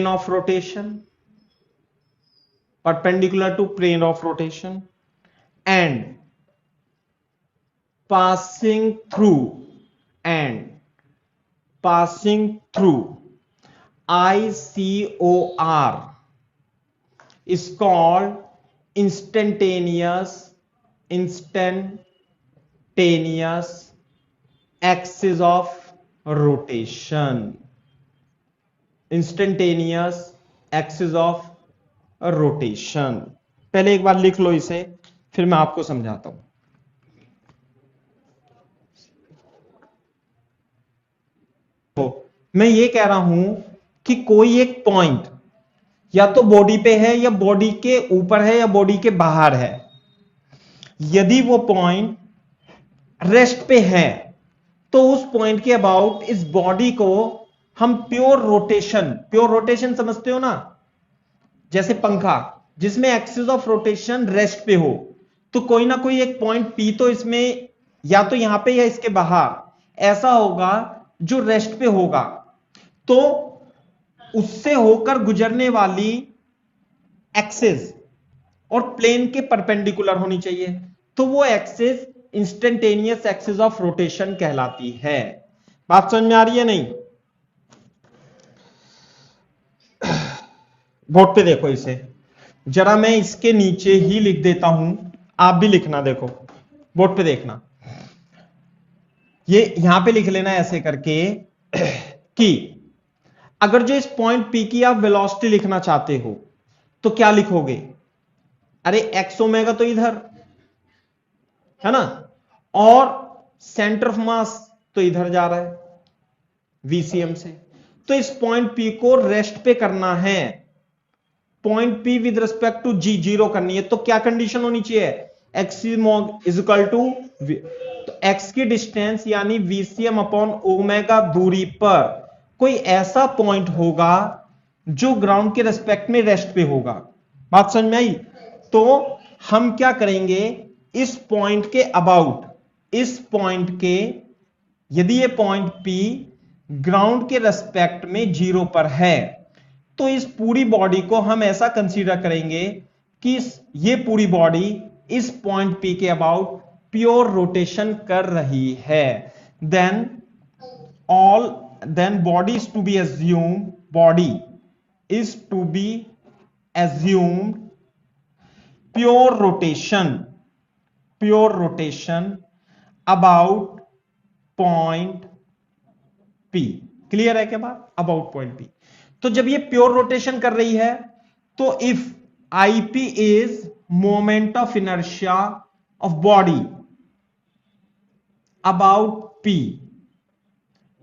of rotation and passing through ICOR is called instantaneous axis of rotation. Instantaneous axis of rotation. पहले एक बार लिख लो इसे, फिर मैं आपको समझाता हूं। तो मैं ये कह रहा हूं कि कोई एक पॉइंट या तो बॉडी पे है या बॉडी के ऊपर है या बॉडी के बाहर है। यदि वो पॉइंट रेस्ट पे है तो उस पॉइंट के अबाउट इस बॉडी को हम प्योर रोटेशन समझते हो ना, जैसे पंखा जिसमें एक्सिस ऑफ रोटेशन रेस्ट पे हो, तो कोई ना कोई एक पॉइंट पी तो इसमें या तो यहां पे या इसके बाहर ऐसा होगा जो रेस्ट पे होगा, तो उससे होकर गुजरने वाली एक्सिस और प्लेन के परपेंडिकुलर होनी चाहिए, तो वो axis instantaneous axis of rotation कहलाती है। बात समझ में आ रही है? नहीं? बोर्ड पे देखो इसे जरा, मैं इसके नीचे ही लिख देता हूं, आप भी लिखना, देखो बोर्ड पे देखना, ये यहां पे लिख लेना ऐसे करके कि अगर जो इस पॉइंट पी की आप वेलोसिटी लिखना चाहते हो तो क्या लिखोगे? अरे एक्स ओमेगा तो इधर है ना, और सेंटर ऑफ मास तो इधर जा रहा है VCM से, तो इस पॉइंट पी को रेस्ट पे करना है, point P with respect to G zero करनी है, तो क्या कंडीशन होनी चाहिए? x इज इक्वल टू, तो x की डिस्टेंस यानी VCM अपॉन ओमेगा दूरी पर कोई ऐसा पॉइंट होगा जो ग्राउंड के रेस्पेक्ट में रेस्ट पे होगा। बात समझ में आई? तो हम क्या करेंगे, इस पॉइंट के अबाउट, इस पॉइंट के, यदि ये पॉइंट P ग्राउंड के रेस्पेक्ट में जीरो पर है, तो इस पूरी बॉडी को हम ऐसा कंसीडर करेंगे कि ये पूरी बॉडी इस पॉइंट P के अबाउट प्योर रोटेशन कर रही है। Then body is to be assumed, बॉडी is to be assumed pure rotation about point P। Clear है क्या बात? About point P। तो जब ये प्योर रोटेशन कर रही है, तो if IP is moment of inertia of body about P,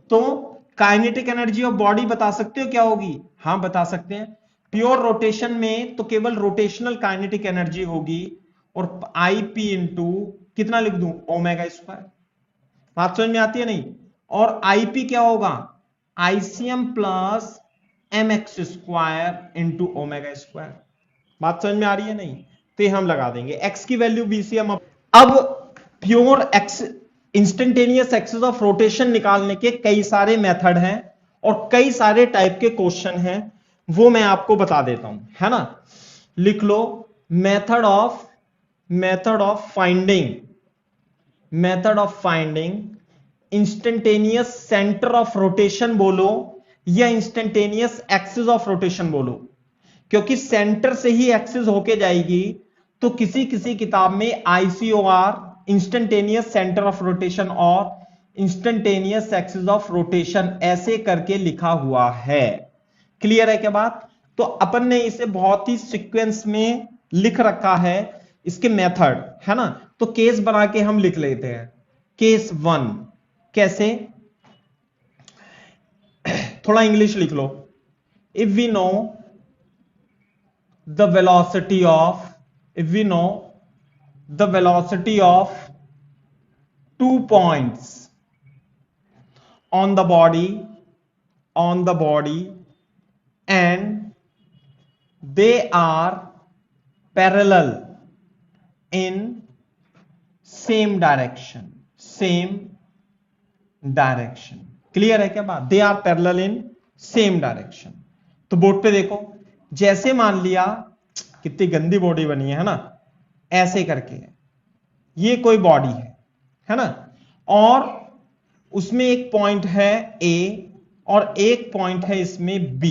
तो काइनेटिक एनर्जी ऑफ बॉडी बता सकते हो क्या होगी? हां बता सकते हैं। प्योर रोटेशन में तो केवल रोटेशनल काइनेटिक एनर्जी होगी, और IP इंटू कितना लिख दूं? Omega square. बात समझ में आती है नहीं? और IP क्या होगा? ICM plus mx square into omega square. बात समझ में आ रही है नहीं? तो हम लगा देंगे x की वैल्यू VCM। अब pure x instantaneous axis of rotation निकालने के कई सारे मेथड हैं और कई सारे टाइप के क्वेश्चन हैं, वो मैं आपको बता देता हूं, है ना? लिख लो, method of finding instantaneous centre of rotation बोलो या इंस्टेंटेनियस एक्सिस ऑफ रोटेशन बोलो, क्योंकि सेंटर से ही एक्सिस होके जाएगी। तो किसी किसी किताब में ICOR instantaneous centre of rotation और इंस्टेंटेनियस एक्सिस ऑफ रोटेशन ऐसे करके लिखा हुआ है। क्लियर है क्या बात? तो अपन ने इसे बहुत ही सीक्वेंस में लिख रखा है, इसके मेथड, है ना? तो केस बना के हम लिख लेते हैं। केस 1 कैसे? थोड़ा इंग्लिश लिख लो। If we know the velocity of 2 points on the body and they are parallel in same direction। Clear है क्या बात? They are parallel in same direction. तो बोर्ड पे देखो, जैसे मान लिया, कितनी गंदी बॉडी बनी है ना, ऐसे करके ये कोई बॉडी है ना, और उसमें एक पॉइंट है A और एक पॉइंट है इसमें B।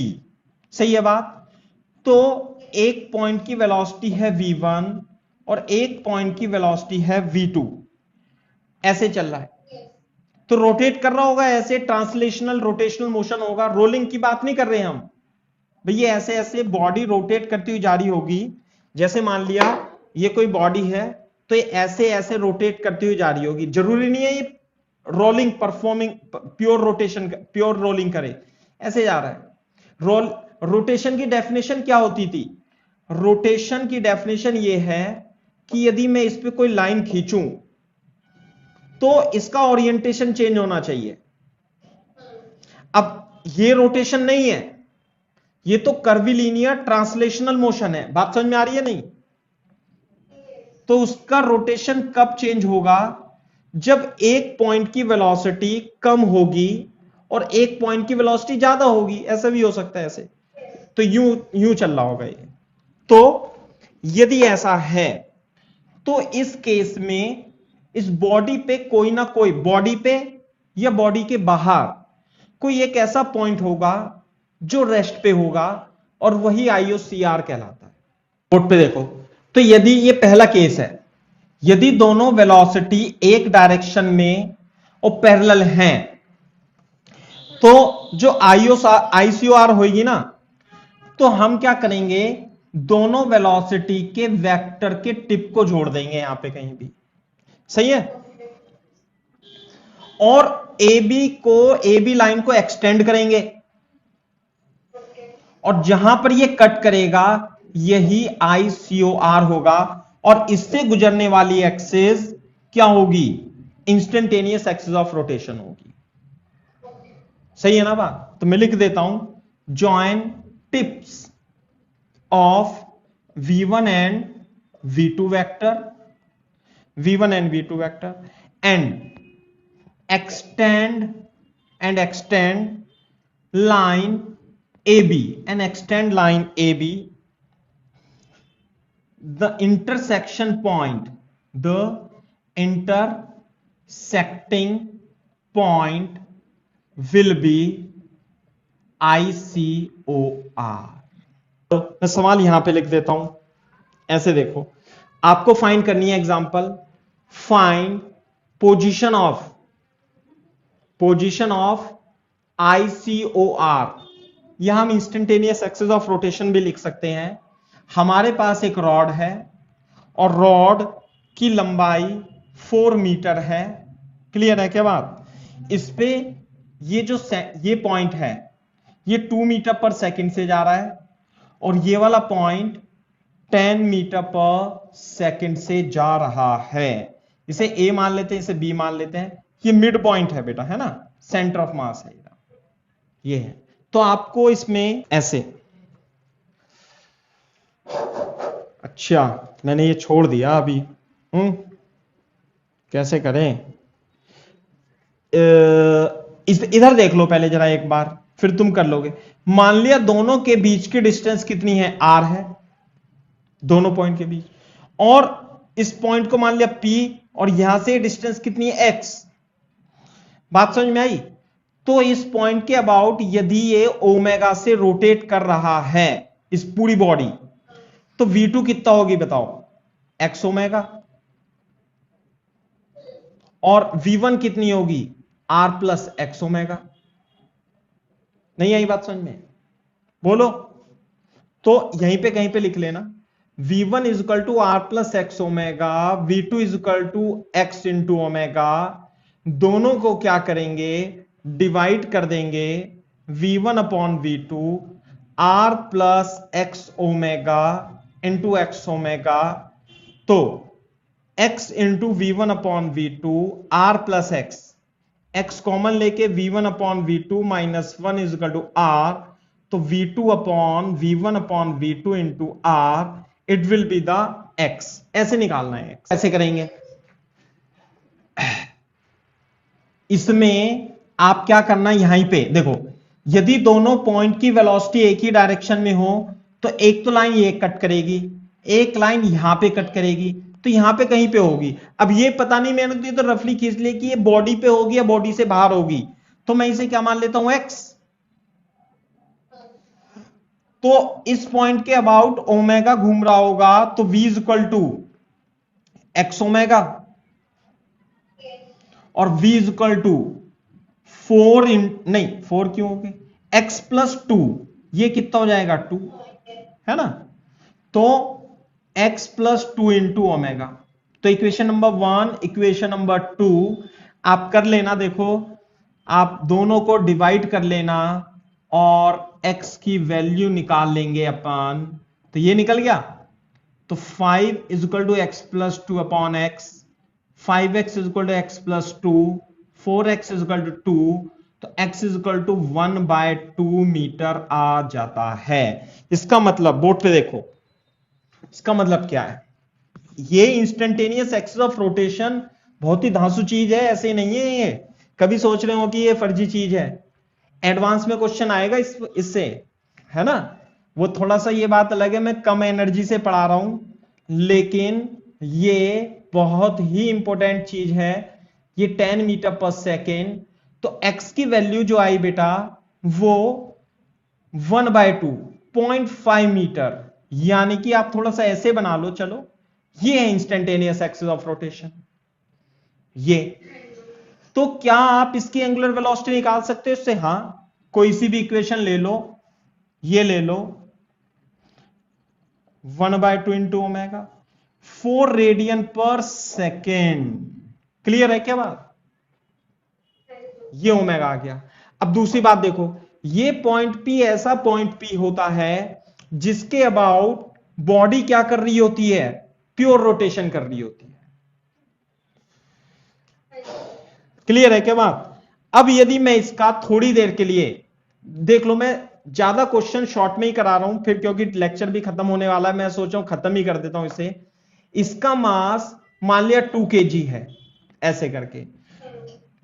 सही है बात? तो एक पॉइंट की वेलोसिटी है V1 और एक पॉइंट की वेलोसिटी है V2। ऐसे चल रहा है, तो रोटेट कर रहा होगा ऐसे, ट्रांसलेशनल रोटेशनल मोशन होगा। रोलिंग की बात नहीं कर रहे हम भैया, ऐसे ऐसे बॉडी रोटेट करती हुई जा रही होगी। जैसे मान लिया ये कोई बॉडी है, तो ये ऐसे ऐसे रोटेट करती हुई जा रही होगी। जरूरी नहीं है ये रोलिंग परफॉर्मिंग प्योर रोलिंग करे, ऐसे जा रहा है। रोटेशन की डेफिनेशन क्या होती थी? रोटेशन की डेफिनेशन ये है कि यदि मैं इस पे कोई लाइन खींचूं तो इसका ओरिएंटेशन चेंज होना चाहिए। अब ये रोटेशन नहीं है, ये तो कर्विलीनियर ट्रांसलेशनल मोशन है। बात समझ में आ रही है नहीं? तो उसका रोटेशन कब चेंज होगा? जब एक पॉइंट की वेलोसिटी कम होगी और एक पॉइंट की वेलोसिटी ज्यादा होगी। ऐसा भी हो सकता है ऐसे, तो यूं चल रहा होगा ये। तो यदि ऐसा है तो इस केस में इस बॉडी पे कोई ना कोई, बॉडी पे या बॉडी के बाहर कोई एक ऐसा पॉइंट होगा जो रेस्ट पे होगा, और वही IOCR कहलाता है। बोर्ड पे देखो, तो यदि ये पहला केस है, यदि दोनों वेलोसिटी एक डायरेक्शन में और पैरेलल हैं, तो जो ICOR होगी ना, तो हम क्या करेंगे, दोनों वेलोसिटी के वेक्टर के टिप को जोड़ देंगे यहां पे कहीं भी। सही है? और AB लाइन को एक्सटेंड करेंगे, और जहां पर ये कट करेगा यही ICOR होगा और इससे गुजरने वाली एक्सिस क्या होगी? इंस्टेंटेनियस एक्सिस ऑफ रोटेशन होगी। सही है ना बात? तो मैं लिख देता हूं, join tips of V1 and V2 vector, V1 and V2 vector, and extend line AB and extend line AB, the intersecting point will be ICOR। तो मैं सवाल यहां पे लिख देता हूं, ऐसे देखो, आपको फाइंड करनी है example, find position of ICOR। यहां हम इंस्टेंटेनियस एक्सिस ऑफ रोटेशन भी लिख सकते हैं। हमारे पास एक रॉड है और रॉड की लंबाई 4 मीटर है। क्लियर है क्या बात? इस पे ये पॉइंट है, ये 2 मीटर पर सेकंड से जा रहा है और ये वाला पॉइंट 10 मीटर पर सेकंड से जा रहा है। इसे ए मान लेते हैं, इसे बी मान लेते हैं। ये मिड पॉइंट है बेटा, है ना, सेंटर ऑफ मास है ये है। तो आपको इसमें ऐसे, अच्छा मैंने ये छोड़ दिया अभी, कैसे करें? इधर देख लो पहले जरा एक बार, फिर तुम कर लोगे। मान लिया दोनों के बीच की डिस्टेंस कितनी है? R है, दोनों पॉइंट के बीच, और इस पॉइंट को मान लिया P और यहां से डिस्टेंस कितनी है? X। बात समझ में आई? तो इस पॉइंट के अबाउट यदि ये ओमेगा से रोटेट कर रहा है इस पूरी बॉडी, तो V2 कितना होगी बताओ? X omega. और V1 कितनी होगी? R plus x omega. नहीं आई बात समझ में? बोलो। तो यहीं पे कहीं पे लिख लेना, V1 is equal to R plus x omega, V2 is equal to x into omega. दोनों को क्या करेंगे? डिवाइड कर देंगे, V1 upon V2, R plus x omega into x omega. तो x into V1 upon V2, R plus x common लेके V1 upon V2 minus 1 is equal to R। तो V2 upon V2 into R, it will be the x। ऐसे निकालना है x। ऐसे करेंगे, इसमें आप क्या करना, यहीं पे देखो, यदि दोनों पॉइंट की वेलोसिटी एक ही डायरेक्शन में हो तो एक तो लाइन ये कट करेगी, एक लाइन यहां पे कट करेगी, तो यहां पे कहीं पे होगी। अब ये पता नहीं, मैंने तो रफली खींच लिया कि ये बॉडी पे होगी या बॉडी से बाहर होगी, तो मैं इसे क्या मान लेता हूं? x। तो इस पॉइंट के अबाउट ओमेगा घूम रहा होगा, तो v is equal to x omega और v इज इक्वल टू 4 नहीं 4 क्यों हो गए, x प्लस 2, ये कितना हो जाएगा? 2, है ना। तो x प्लस 2 इंटू ओमेगा। तो इक्वेशन नंबर 1, इक्वेशन नंबर 2 आप कर लेना। देखो, आप दोनों को डिवाइड कर लेना और x की वैल्यू निकाल लेंगे अपन। तो ये निकल गया, तो 5 is equal to X plus 2 upon X, 5x is equal to X plus 2, 4x is equal to 2, तो x is equal to 1/2 metre आ जाता है। इसका मतलब, बोर्ड पे देखो, इसका मतलब क्या है? ये इंस्टेंटेनियस एक्सिस ऑफ रोटेशन बहुत ही धांसू चीज है, ऐसे नहीं है ये कभी सोच रहे हो कि ये फर्जी चीज है। एडवांस में क्वेश्चन आएगा इससे, है ना। वो थोड़ा सा ये बात अलग है, मैं कम एनर्जी से पढ़ा रहा हूं, लेकिन ये बहुत ही इंपॉर्टेंट चीज है। ये 10 मीटर पर सेकेंड, तो x की वैल्यू जो आई बेटा वो 1/2, 0.5 मीटर, यानी कि आप थोड़ा सा ऐसे बना लो, चलो ये है इंस्टेंटेनियस एक्सिस ऑफ रोटेशन। ये तो क्या आप इसकी एंगुलर वेलोसिटी निकाल सकते हो इससे? हां, कोई सी भी इक्वेशन ले लो, ये ले लो, 1/2 इंटू ओमेगा, 4 रेडियन पर सेकेंड। क्लियर है क्या बात? ये ओमेगा आ गया। अब दूसरी बात देखो, ये पॉइंट P ऐसा पॉइंट P होता है जिसके अबाउट बॉडी क्या कर रही होती है, प्योर रोटेशन कर रही होती है। क्लियर है क्या बात? अब यदि मैं इसका थोड़ी देर के लिए देख लो, मैं ज्यादा क्वेश्चन शॉर्ट में ही करा रहा हूं फिर, क्योंकि लेक्चर भी खत्म होने वाला है, मैं सोचा हूं खत्म ही कर देता हूं इसे। इसका मास मान लिया 2 kg है, ऐसे करके,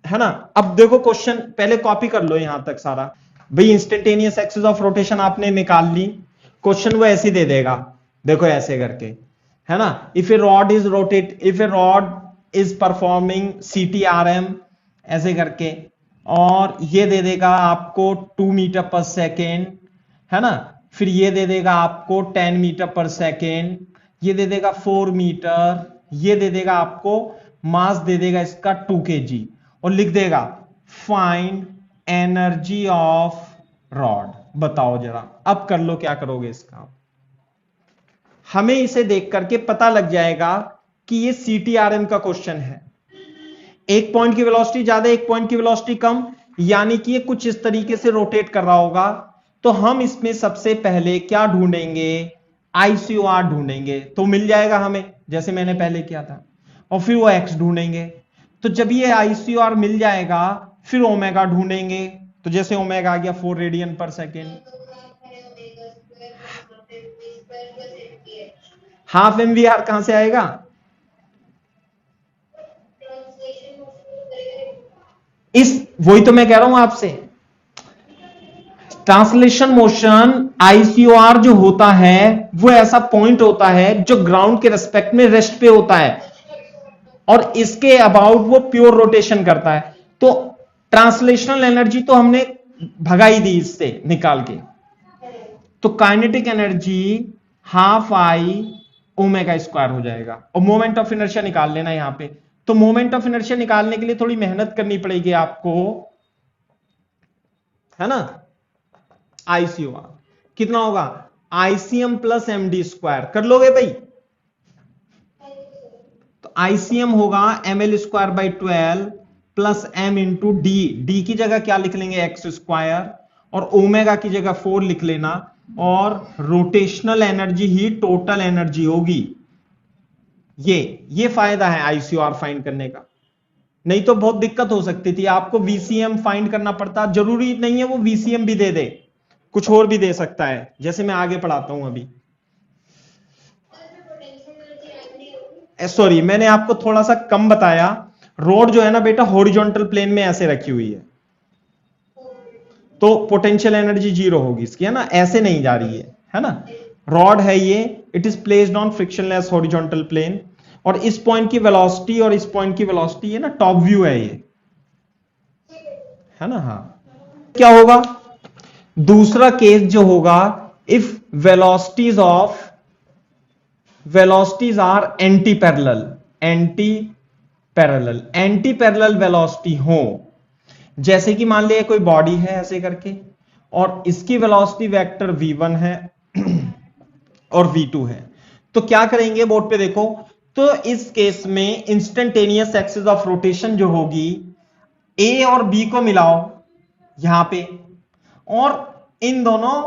है ना। अब देखो क्वेश्चन पहले कॉपी कर लो यहां तक सारा। भाई इंस्टेंटेनियस एक्सिस ऑफ रोटेशन आपने निकाल ली, क्वेश्चन वो ऐसे दे देगा, देखो ऐसे करके, है ना। If A rod is rotate, if A rod is performing CTRM, ऐसे करके, और ये दे देगा आपको 2 मीटर पर सेकेंड, है ना। फिर ये दे देगा आपको 10 मीटर पर सेकेंड, ये दे देगा 4 मीटर, ये दे देगा आपको मास दे देगा इसका 2 kg, और लिख देगा फाइंड एनर्जी ऑफ रॉड। बताओ जरा, अब कर लो क्या करोगे इसका। हमें इसे देख करके पता लग जाएगा कि ये CTRM का क्वेश्चन है। एक पॉइंट की वेलोसिटी ज्यादा, एक पॉइंट की वेलोसिटी कम, यानी कि ये कुछ इस तरीके से रोटेट कर रहा होगा। तो हम इसमें सबसे पहले क्या ढूंढेंगे, ICOR ढूंढेंगे, तो मिल जाएगा हमें जैसे मैंने पहले किया था, और फिर वो x ढूंढेंगे। तो जब ये ICOR मिल जाएगा फिर ओमेगा ढूंढेंगे, तो जैसे ओमेगा आ गया 4 रेडियन पर सेकेंड। हाफ MVR कहां से आएगा, इस वही तो मैं कह रहा हूं आपसे, ट्रांसलेशन मोशन ICOR जो होता है वो ऐसा पॉइंट होता है जो ग्राउंड के रेस्पेक्ट में रेस्ट पे होता है, और इसके अबाउट वो प्योर रोटेशन करता है। तो ट्रांसलेशनल एनर्जी तो हमने भगाई दी इससे निकाल के, तो kinetic energy half I omega square हो जाएगा, और मोमेंट ऑफ इनर्शिया निकाल लेना यहां पे। तो मोमेंट ऑफ इनर्शिया निकालने के लिए थोड़ी मेहनत करनी पड़ेगी आपको, है ना। ICOR कितना होगा, ICM प्लस MD स्क्वायर, कर लोगे भाई। तो ICM होगा ML square by 12 plus M into D की जगह क्या लिख लेंगे एक्स स्क्वायर, और ओमेगा की जगह 4 लिख लेना, और रोटेशनल एनर्जी ही टोटल एनर्जी होगी। ये फायदा है ICOR फाइंड करने का, नहीं तो बहुत दिक्कत हो सकती थी, आपको VCM फाइंड करना पड़ता। जरूरी नहीं है वो VCM भी दे दे, कुछ और भी दे सकता है, जैसे मैं आगे पढ़ाता हूं अभी। सॉरी, मैंने आपको थोड़ा सा कम बताया। रोड जो है ना बेटा हॉरिजॉन्टल प्लेन में ऐसे रखी हुई है, तो पोटेंशियल एनर्जी 0 होगी इसकी, है ना, ऐसे नहीं जा रही है ना। रॉड है ये, it is placed on frictionless horizontal plane, और इस पॉइंट की वेलोसिटी और इस पॉइंट की वेलोसिटी है ना, टॉप व्यू है ये, है ना। हाँ, क्या होगा दूसरा केस जो होगा, if velocities are anti parallel velocity हो, जैसे कि मान लिया कोई बॉडी है ऐसे करके, और इसकी वेलोसिटी वेक्टर v1 है और v2 है। तो क्या करेंगे, बोर्ड पे देखो, तो इस केस में इंस्टेंटेनियस एक्सिस ऑफ रोटेशन जो होगी, a और b को मिलाओ यहां पे, और इन दोनों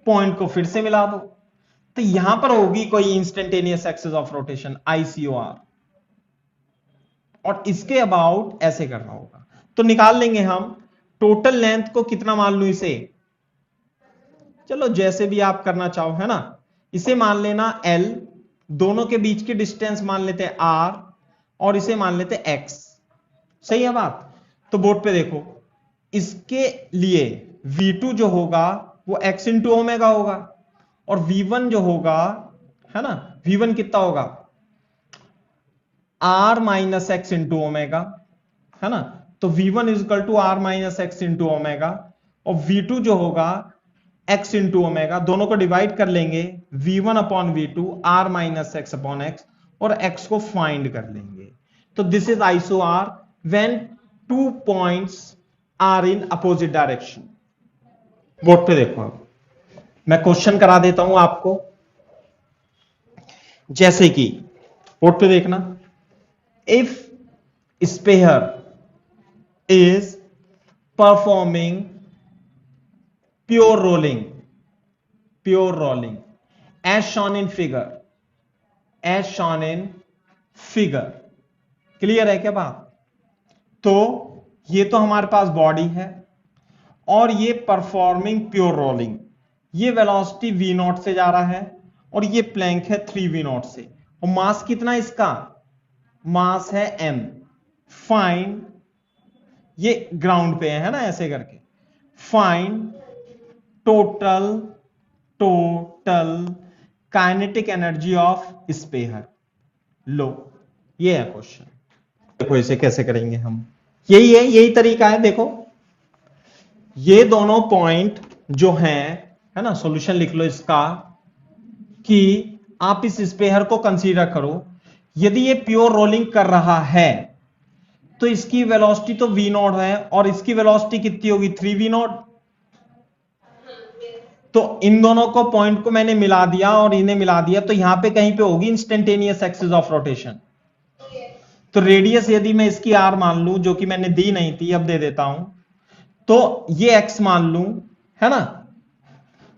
पॉइंट को फिर से मिला दो, तो यहां पर होगी कोई instantaneous axis of rotation ICOR, और इसके अबाउट ऐसे करना होगा। तो निकाल लेंगे हम टोटल लेंथ को, कितना मान लू इसे, चलो जैसे भी आप करना चाहो, है ना। इसे मान लेना L, दोनों के बीच की डिस्टेंस मान लेते हैं R, और इसे मान लेते हैं X। सही है बात। तो बोर्ड पे देखो, इसके लिए V2 जो होगा वो X इंटू ओमेगा होगा, और V1 जो होगा, है ना, V1 कितना होगा R minus x into omega, है ना। तो V1 is equal to R minus x into omega, और V2 जो होगा x इंटू ओमेगा, दोनों को डिवाइड कर लेंगे, V1 upon V2 R minus x upon x, और x को फाइंड कर लेंगे। तो this is ICOR when 2 points are in opposite direction. Board पे देखो, अब मैं क्वेश्चन करा देता हूं आपको, जैसे कि बोर्ड पे देखना, if sphere is performing pure rolling as shown in figure, as shown in figure. Clear है क्या बात? तो ये तो हमारे पास बॉडी है और ये परफॉर्मिंग प्योर रोलिंग, ये वेलोसिटी v नॉट से जा रहा है और ये प्लैंक है 3v नॉट से। और मास कितना इसका? मास है m। फाइंड, ये ग्राउंड पे है ना, ऐसे करके find total kinetic energy of sphere. लो, ये है क्वेश्चन। देखो इसे कैसे करेंगे हम, यही है, यही तरीका है। देखो ये दोनों पॉइंट जो हैं, है ना, सॉल्यूशन लिख लो इसका कि आप इस स्पेयर को कंसीडर करो, यदि ये प्योर रोलिंग कर रहा है तो इसकी वेलोसिटी तो v नॉट है और इसकी वेलोसिटी कितनी होगी? 3v not. तो इन दोनों को पॉइंट को मैंने मिला दिया और इन्हें मिला दिया, तो यहां पे कहीं पे होगी इंस्टेंटेनियस एक्सिस ऑफ रोटेशन। तो रेडियस यदि मैं इसकी r मान लूं, जो कि मैंने दी नहीं थी, अब दे देता हूं, तो ये x मान लूं, है ना,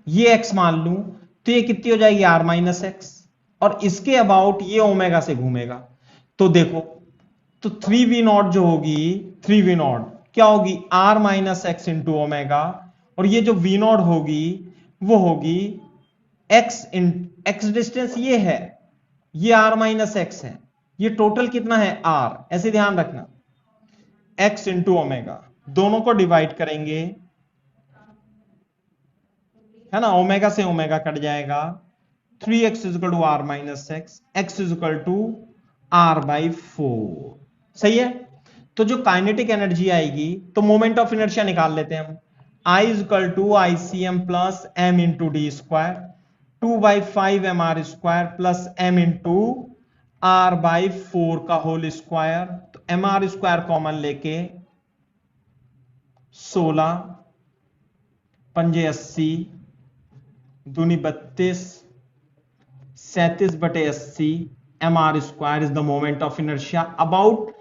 ये x मान लूं, तो ये कितनी हो जाएगी? r minus x. और इसके अबाउट ये ओमेगा से घूमेगा, तो देखो, तो 3v नॉट जो होगी, 3v नॉट क्या होगी? r minus x into omega. और ये जो v नॉट होगी वो होगी x डिस्टेंस ये है, ये r माइनस एक्स है, ये टोटल कितना है? r। ऐसे ध्यान रखना, x इंटू ओमेगा, दोनों को डिवाइड करेंगे, है ना, ओमेगा से ओमेगा कट जाएगा, 3x equal to r minus x, x equal to r by 4। सही है? तो जो काइनेटिक एनर्जी आएगी, तो मोमेंट ऑफ इनर्शिया निकाल लेते हैं हम। I इक्वल टू ICM प्लस m into d square, 2/5 mr square plus m into r by 4 का होल स्क्वायर। तो mr स्क्वायर कॉमन लेके 16 पंजे 80 दूनी 32 37/80 mr स्क्वायर is the moment of inertia about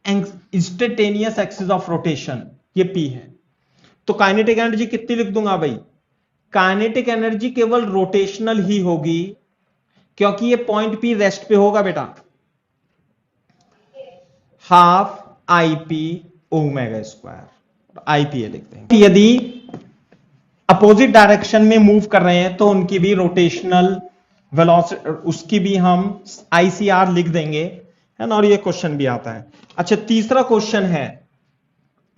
instantaneous axis of rotation. ये p है। तो काइनेटिक एनर्जी कितनी लिख दूंगा भाई? काइनेटिक एनर्जी केवल रोटेशनल ही होगी, क्योंकि ये पॉइंट p रेस्ट पे होगा बेटा। Half IP omega square, IP लिखते हैं। यदि अपोजिट डायरेक्शन में मूव कर रहे हैं तो उनकी भी रोटेशनल वेलोसिटी, उसकी भी हम ICR लिख देंगे, है ना। और ये क्वेश्चन भी आता है। अच्छा, तीसरा क्वेश्चन है,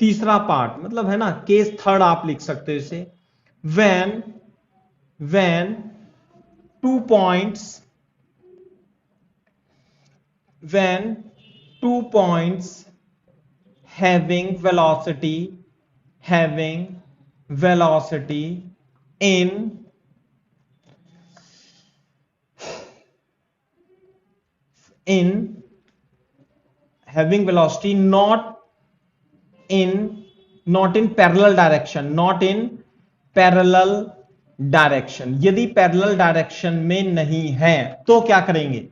तीसरा पार्ट, मतलब है ना, केस थर्ड आप लिख सकते हो इसे। when 2 points having velocity in having velocity not in parallel direction, यदि पैरेलल डायरेक्शन में नहीं है तो क्या करेंगे?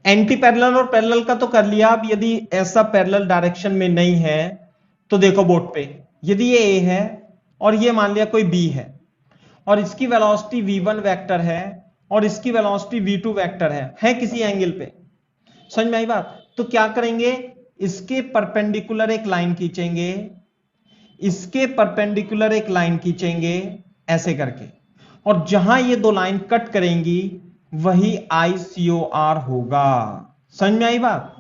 एंटी पैरेलल और पैरेलल का तो कर लिया। अब यदि ऐसा पैरेलल डायरेक्शन में नहीं है तो देखो बोर्ड पे, यदि ये A है और ये मान लिया कोई B है और इसकी वेलोसिटी v1 वेक्टर है और इसकी वेलोसिटी v2 वेक्टर है किसी एंगल पे, समझ में आई बात? तो क्या करेंगे? इसके परपेंडिकुलर एक लाइन खींचेंगे, इसके परपेंडिकुलर एक लाइन खींचेंगे ऐसे करके, और जहां ये दो लाइन कट करेंगी वही ICOR होगा। समझ में आई बात?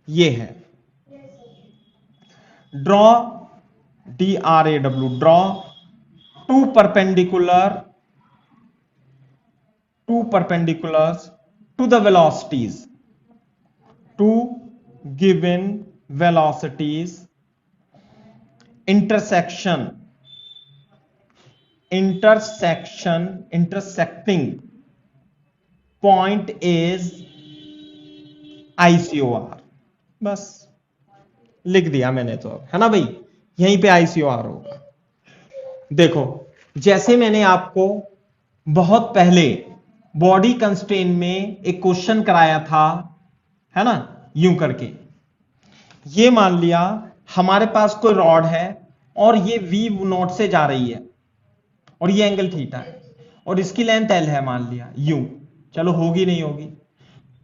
ये है draw DRAW, draw two perpendiculars to the velocities, two given velocities, intersecting point is ICOR। बस लिख दिया मैंने तो, है ना भाई, यहीं पे ICOR होगा। देखो, जैसे मैंने आपको बहुत पहले बॉडी कंस्ट्रेन में एक क्वेश्चन कराया था, है ना, यूं करके, ये मान लिया हमारे पास कोई रॉड है और ये v नॉट से जा रही है और ये एंगल थीटा है, और इसकी लेंथ l है मान लिया यूं, चलो होगी नहीं होगी,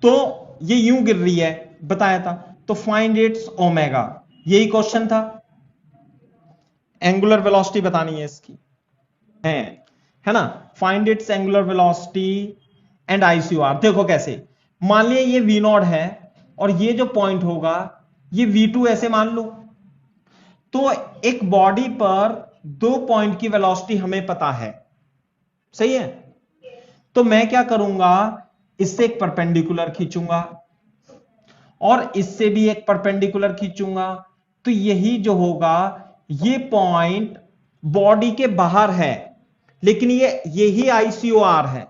तो ये यूं गिर रही है बताया था, तो फाइंड इट्स ओमेगा, यही क्वेश्चन था, एंगुलर वेलोसिटी बतानी है इसकी, है ना, find its angular velocity and ICR. देखो कैसे, मान लिया ये v नॉट है और ये जो पॉइंट होगा ये v2 ऐसे मान लो, तो एक बॉडी पर 2 पॉइंट की वेलोसिटी हमें पता है, सही है, तो मैं क्या करूंगा, इससे एक परपेंडिकुलर खींचूंगा और इससे भी एक परपेंडिकुलर खींचूंगा, तो यही जो होगा ये पॉइंट बॉडी के बाहर है, लेकिन यही आईसीओआर है,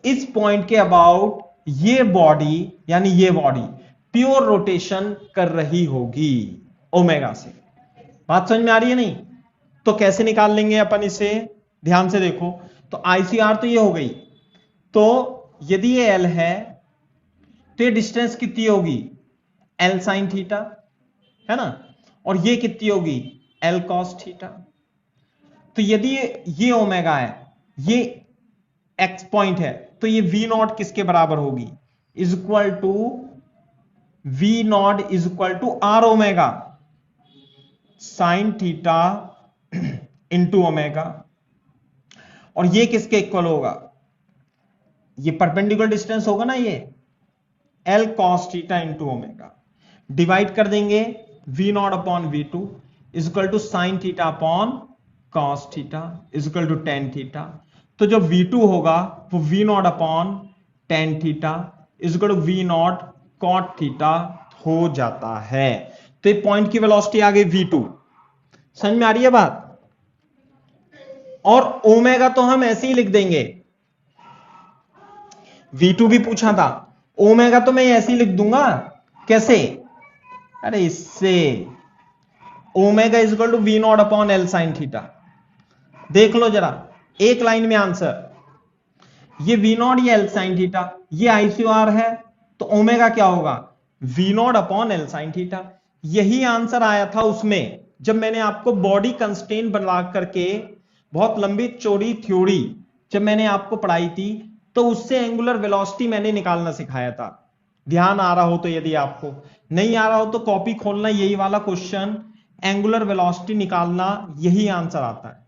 इस पॉइंट के अबाउट ये बॉडी यानी ये बॉडी प्योर रोटेशन कर रही होगी ओमेगा से। बात समझ में आ रही है नहीं? तो कैसे निकाल लेंगे अपन इसे, ध्यान से देखो, तो आईसीआर तो ये हो गई, तो यदि ये एल है तो ये डिस्टेंस कितनी होगी, एल साइन थीटा, है ना, और ये कितनी होगी, एल कॉस थीटा। तो यदि ये ओमेगा है, ये एक्स पॉइंट है, तो ये वी नॉट किसके बराबर होगी, is equal to v naught is equal to r omega sine theta into omega, और ये किसके इक्वल होगा, ये परपेंडिकुलर डिस्टेंस होगा ना, ये l cos theta into omega, divide कर देंगे v naught upon v two is equal to sine theta upon cos theta is equal to tan theta. तो जो v2 होगा वो v naught upon tan theta is equal to v naught cot theta हो जाता है। तो ये पॉइंट की वेलोसिटी आ गई v2, समझ में आ रही है बात? और ओमेगा तो हम ऐसे ही लिख देंगे, v2 भी पूछा था, ओमेगा तो मैं ऐसे ही लिख दूंगा, कैसे, अरे इससे, omega is equal to v naught upon l sine theta. देख लो जरा एक लाइन में आंसर, ये वी नॉट ये एल साइन थीटा, ये आईसीआर है, तो ओमेगा क्या होगा, v naught upon l sine theta. यही आंसर आया था उसमें जब मैंने आपको बॉडी कंस्ट्रेंट बना करके बहुत लंबी चौड़ी थ्योरी जब मैंने आपको पढ़ाई थी, तो उससे एंगुलर वेलोसिटी मैंने निकालना सिखाया था। ध्यान आ रहा हो तो, यदि आपको नहीं आ रहा हो तो कॉपी खोलना, यही वाला क्वेश्चन एंगुलर वेलोसिटी निकालना, यही आंसर आता है।